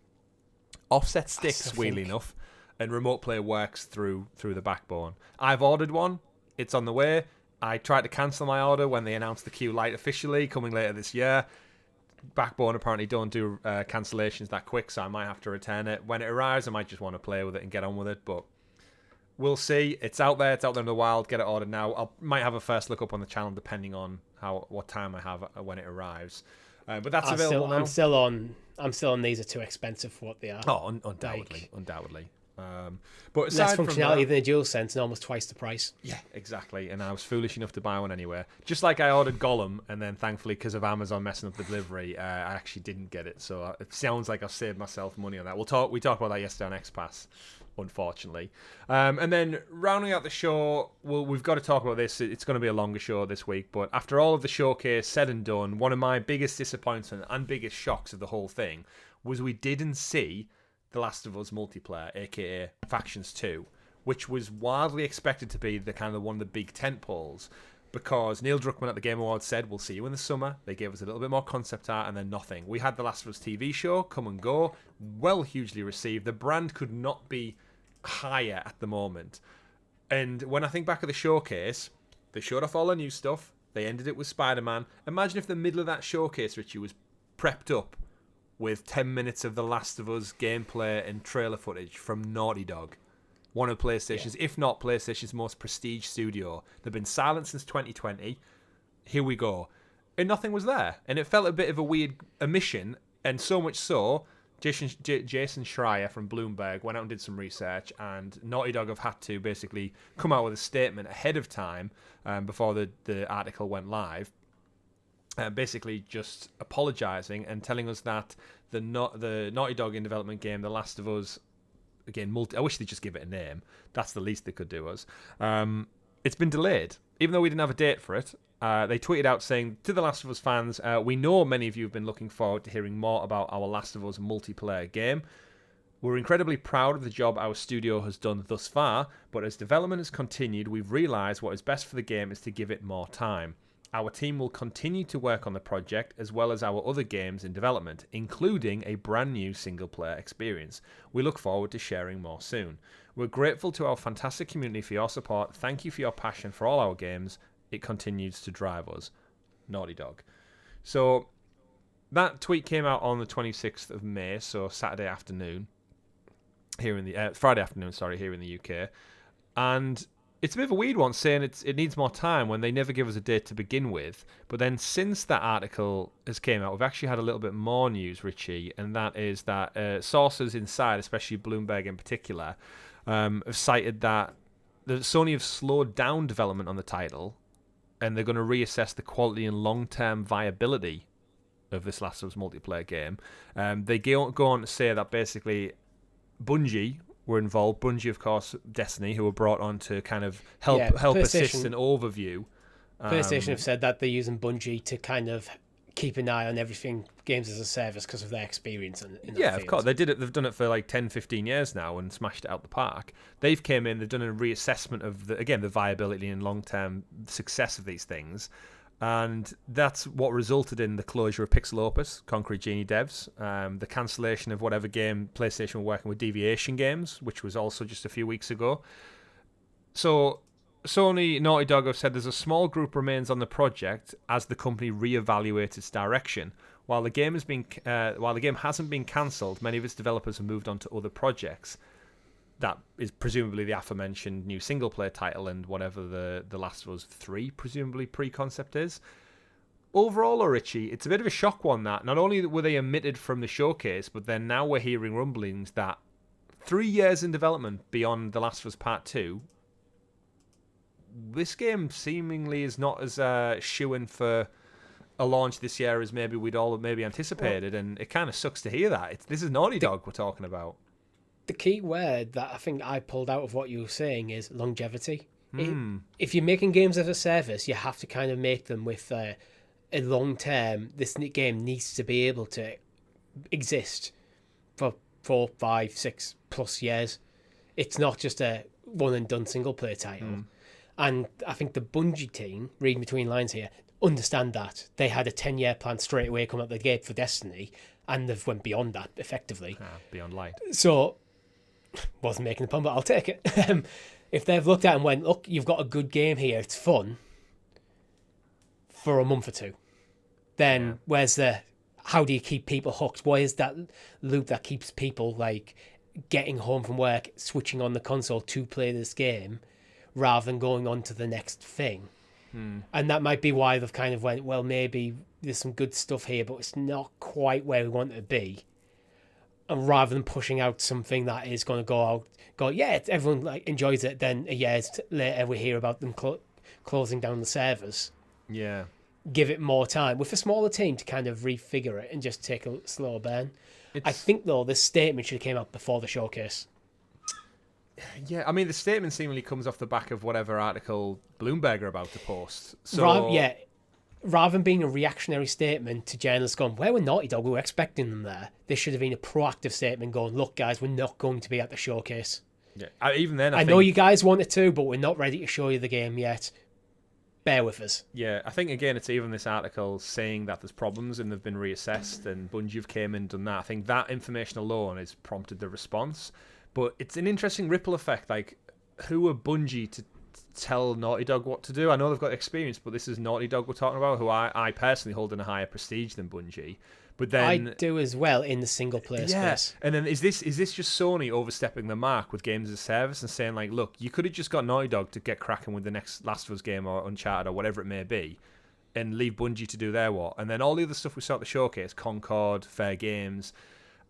offset sticks, weirdly enough, and remote play works through the Backbone. I've ordered one. It's on the way. I tried to cancel my order when they announced the Q Lite officially coming later this year. Backbone apparently don't do cancellations that quick, so I might have to return it. When it arrives, I might just want to play with it and get on with it, but we'll see. It's out there. It's out there in the wild. Get it ordered now. I might have a first look up on the channel depending on what time I have when it arrives. But that's available now. I'm still on. These are too expensive for what they are. Oh, undoubtedly. But less functionality than a DualSense and almost twice the price. Yeah, exactly. And I was foolish enough to buy one anyway. Just like I ordered Gollum, and then thankfully, because of Amazon messing up the delivery, I actually didn't get it. So it sounds like I've saved myself money on that. We talked about that yesterday on XPass, unfortunately. And then rounding out the show, we've got to talk about this. It's going to be a longer show this week, but after all of the showcase said and done, one of my biggest disappointments and biggest shocks of the whole thing was we didn't see The Last of Us multiplayer, aka Factions 2, which was wildly expected to be one of the big tentpoles, because Neil Druckmann at the Game Awards said, we'll see you in the summer. They gave us a little bit more concept art and then nothing. We had The Last of Us TV show come and go, hugely received. The brand could not be higher at the moment. And when I think back at the showcase, they showed off all the new stuff. They ended it with Spider-Man. Imagine if the middle of that showcase, Richie, was prepped up with 10 minutes of The Last of Us gameplay and trailer footage from Naughty Dog. one of PlayStation's, if not PlayStation's most prestige studio. They've been silent since 2020. Here we go. And nothing was there. And it felt a bit of a weird omission, and so much so, Jason Schreier from Bloomberg went out and did some research, and Naughty Dog have had to basically come out with a statement ahead of time before the article went live, basically just apologising and telling us that the Naughty Dog in development game, The Last of Us, again, I wish they'd just give it a name. That's the least they could do us. It's been delayed, even though we didn't have a date for it. They tweeted out saying, to The Last of Us fans, we know many of you have been looking forward to hearing more about our Last of Us multiplayer game. We're incredibly proud of the job our studio has done thus far, but as development has continued, we've realised what is best for the game is to give it more time. Our team will continue to work on the project as well as our other games in development, including a brand new single-player experience. We look forward to sharing more soon. We're grateful to our fantastic community for your support. Thank you for your passion for all our games. It continues to drive us. Naughty Dog. So that tweet came out on the 26th of May, so Saturday afternoon, here in the Friday afternoon, sorry, here in the UK. And it's a bit of a weird one, saying it needs more time when they never give us a date to begin with. But then since that article has came out, we've actually had a little bit more news, Richie, and that is that sources inside, especially Bloomberg in particular, have cited that Sony have slowed down development on the title, and they're going to reassess the quality and long-term viability of this Last of Us multiplayer game. They go on to say that basically Bungie were involved. Bungie, of course, Destiny, who were brought on to kind of help assist an overview. PlayStation have said that they're using Bungie to kind of keep an eye on everything games as a service because of their experience in that yeah, field. Of course. They've done it for like 10, 15 years now and smashed it out the park. They've came in, they've done a reassessment of, the viability and long-term success of these things. And that's what resulted in the closure of Pixel Opus, Concrete Genie devs, the cancellation of whatever game PlayStation were working with, Deviation Games, which was also just a few weeks ago. So Sony, Naughty Dog have said there's a small group remains on the project as the company reevaluates its direction. While the game hasn't been cancelled, many of its developers have moved on to other projects. That is presumably the aforementioned new single-player title and whatever the Last of Us 3 presumably pre-concept is. Overall, Richie, it's a bit of a shock one that not only were they omitted from the showcase, but then now we're hearing rumblings that 3 years in development beyond The Last of Us Part 2, this game seemingly is not as shoo-in for a launch this year as maybe we'd all anticipated, and it kind of sucks to hear that. This is Naughty Dog we're talking about. The key word that I think I pulled out of what you were saying is longevity. If you're making games as a service, you have to kind of make them with a long term. This game needs to be able to exist for 4, 5, 6 plus years. It's not just a one and done single player title. And I think the Bungie team, reading between lines here, understand that. They had a 10-year plan straight away come out the gate for Destiny, and they've went beyond that effectively. Beyond light. So, wasn't making the pun, but I'll take it. If they've looked at it and went, look, you've got a good game here, it's fun, for a month or two, then where's how do you keep people hooked? Where's that loop that keeps people like getting home from work, switching on the console to play this game, rather than going on to the next thing? And that might be why they've kind of went, well, maybe there's some good stuff here, but it's not quite where we want it to be. And rather than pushing out something that is going to everyone like enjoys it, then a year later we hear about them closing down the servers. Yeah. Give it more time with a smaller team to kind of refigure it and just take a slow burn. I think, though, this statement should have came out before the showcase. Yeah, I mean, the statement seemingly comes off the back of whatever article Bloomberg are about to post. So Rather than being a reactionary statement to journalists going, where were Naughty Dog? We were expecting them there. This should have been a proactive statement going, look, guys, we're not going to be at the showcase. Yeah, even then, I know you guys wanted to, but we're not ready to show you the game yet. Bear with us. Yeah, I think, again, it's even this article saying that there's problems and they've been reassessed and Bungie have came in and done that. I think that information alone has prompted the response. But it's an interesting ripple effect. Like, who are Bungie to tell Naughty Dog what to do? I know they've got experience, but this is Naughty Dog we're talking about, who I personally hold in a higher prestige than Bungie. But then I do as well in the single player space. And then is this just Sony overstepping the mark with games as a service and saying like, look, you could have just got Naughty Dog to get cracking with the next Last of Us game or Uncharted or whatever it may be, and leave Bungie to do their what, and then all the other stuff we saw at the showcase, Concord, FairGames.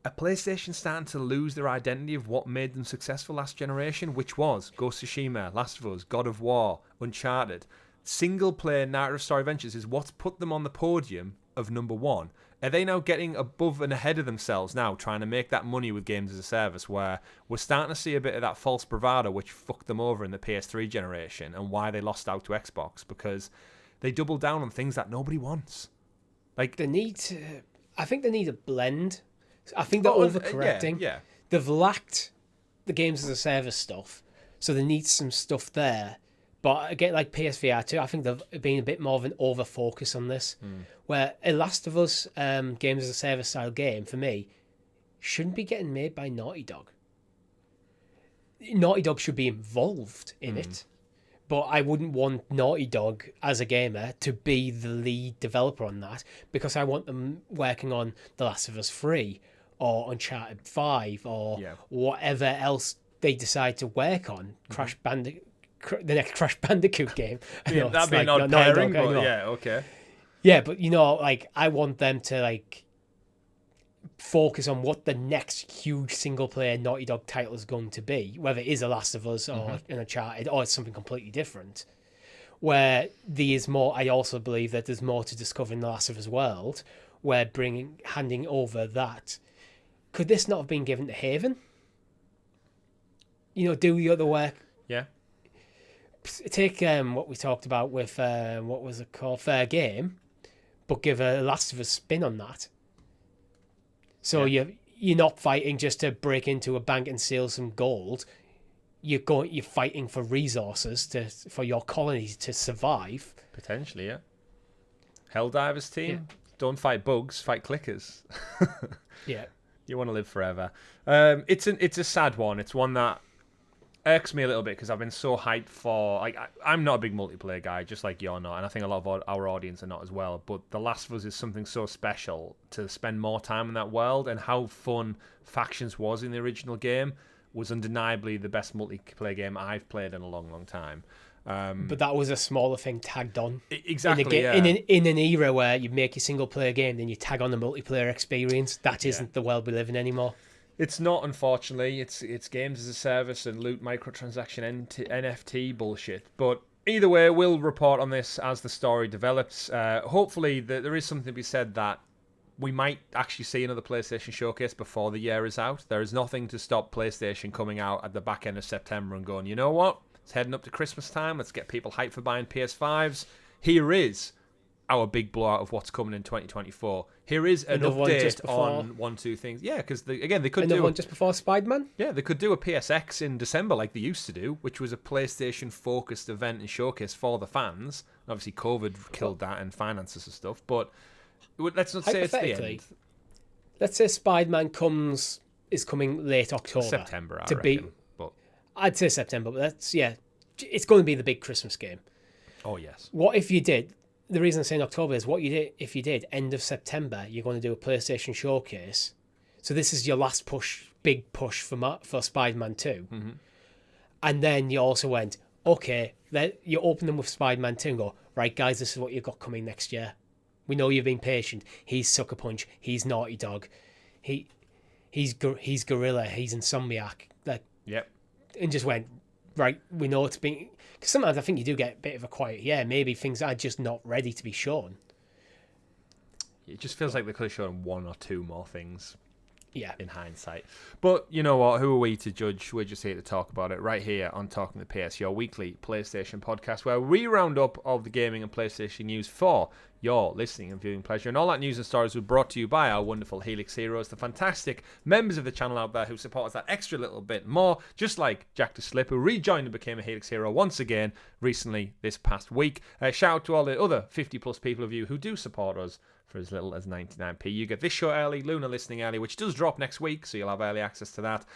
Are PlayStation starting to lose their identity of what made them successful last generation, which was Ghost of Tsushima, Last of Us, God of War, Uncharted? Single-player narrative story ventures is what's put them on the podium of number one. Are they now getting above and ahead of themselves now, trying to make that money with games as a service, where we're starting to see a bit of that false bravado which fucked them over in the PS3 generation and why they lost out to Xbox? Because they doubled down on things that nobody wants. Like I think they need a blend. I think they're overcorrecting. Yeah. They've lacked the games as a service stuff, so they need some stuff there. But again, like PSVR2, I think they've been a bit more of an over-focus on this, where a Last of Us games as a service style game, for me, shouldn't be getting made by Naughty Dog. Naughty Dog should be involved in it, but I wouldn't want Naughty Dog as a gamer to be the lead developer on that, because I want them working on The Last of Us 3 or Uncharted 5 or whatever else they decide to work on. The next Crash Bandicoot game. Yeah, that'd be an odd pairing, but yeah, okay. Yeah, but like I want them to like focus on what the next huge single player Naughty Dog title is going to be, whether it is a Last of Us or an Uncharted or it's something completely different. Where there is more, I also believe that there's more to discover in the Last of Us world, where handing over that. Could this not have been given to Haven? Do the other work. Yeah. Take what we talked about with what was it called, FairGame, but give a Last of Us spin on that. So you're not fighting just to break into a bank and steal some gold. You're fighting for resources for your colony to survive. Potentially, yeah. Helldivers team, don't fight bugs, fight clickers. Yeah. You want to live forever. It's a sad one. It's one that irks me a little bit because I've been so hyped for. Like, I'm not a big multiplayer guy, just like you're not, and I think a lot of our audience are not as well. But The Last of Us is something so special to spend more time in that world, and how fun Factions was in the original game was undeniably the best multiplayer game I've played in a long, long time. But that was a smaller thing tagged on. Exactly. In an era where you make your single player game, then you tag on the multiplayer experience. That isn't the world we live in anymore. It's not, unfortunately. It's games as a service and loot microtransaction NFT bullshit. But either way, we'll report on this as the story develops. Hopefully, there is something to be said that we might actually see another PlayStation showcase before the year is out. There is nothing to stop PlayStation coming out at the back end of September and going, you know what? It's heading up to Christmas time. Let's get people hyped for buying PS5s. Here is our big blowout of what's coming in 2024. Here is an update on 1-2 things. Yeah, because they could another one just before Spider-Man. Yeah, they could do a PSX in December like they used to do, which was a PlayStation-focused event and showcase for the fans. Obviously, COVID killed that and finances and stuff, but let's not say it's the end. Let's say Spider-Man is coming late October. September, I reckon. But I'd say September, but it's going to be the big Christmas game. Oh, yes. What if you did... The reason I'm saying October is if you did, end of September, you're going to do a PlayStation showcase. So this is your last big push for Spider-Man 2. Mm-hmm. And then you also went, okay, you open them with Spider-Man 2 and go, right, guys, this is what you've got coming next year. We know you've been patient. He's Sucker Punch. He's Naughty Dog. He's Gorilla. He's Insomniac. Yep. And just went, right, we know it's been... Because sometimes I think you do get a bit of a quiet year. Maybe things are just not ready to be shown. It just feels like they could have shown one or two more things. Yeah. In hindsight. But you know what? Who are we to judge? We're just here to talk about it right here on Talking the PS, your weekly PlayStation podcast, where we round up all the gaming and PlayStation news for your listening and viewing pleasure. And all that news and stories were brought to you by our wonderful Helix Heroes, the fantastic members of the channel out there who support us that extra little bit more, just like Jack the Slip, who rejoined and became a Helix Hero once again recently this past week. Shout out to all the other 50 plus people of you who do support us for as little as 99p. You get this show early, Luna listening early, which does drop next week, so you'll have early access to that.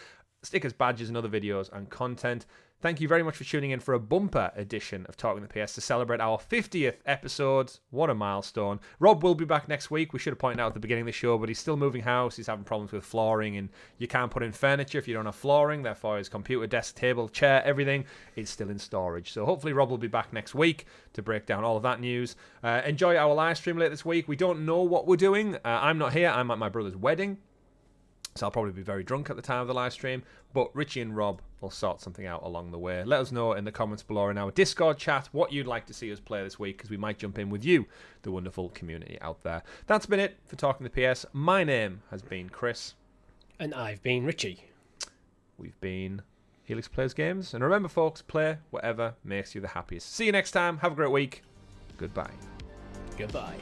stickers, badges, and other videos and content. Thank you very much for tuning in for a bumper edition of Talking the PS to celebrate our 50th episode. What a milestone. Rob will be back next week. We should have pointed out at the beginning of the show, but he's still moving house. He's having problems with flooring, and you can't put in furniture if you don't have flooring. Therefore, his computer, desk, table, chair, everything is still in storage. So hopefully Rob will be back next week to break down all of that news. Enjoy our live stream later this week. We don't know what we're doing. I'm not here. I'm at my brother's wedding. So I'll probably be very drunk at the time of the live stream. But Richie and Rob will sort something out along the way. Let us know in the comments below in our Discord chat what you'd like to see us play this week, because we might jump in with you, the wonderful community out there. That's been it for Talking the PS. My name has been Chris. And I've been Richie. We've been Helix Plays Games. And remember, folks, play whatever makes you the happiest. See you next time. Have a great week. Goodbye. Goodbye.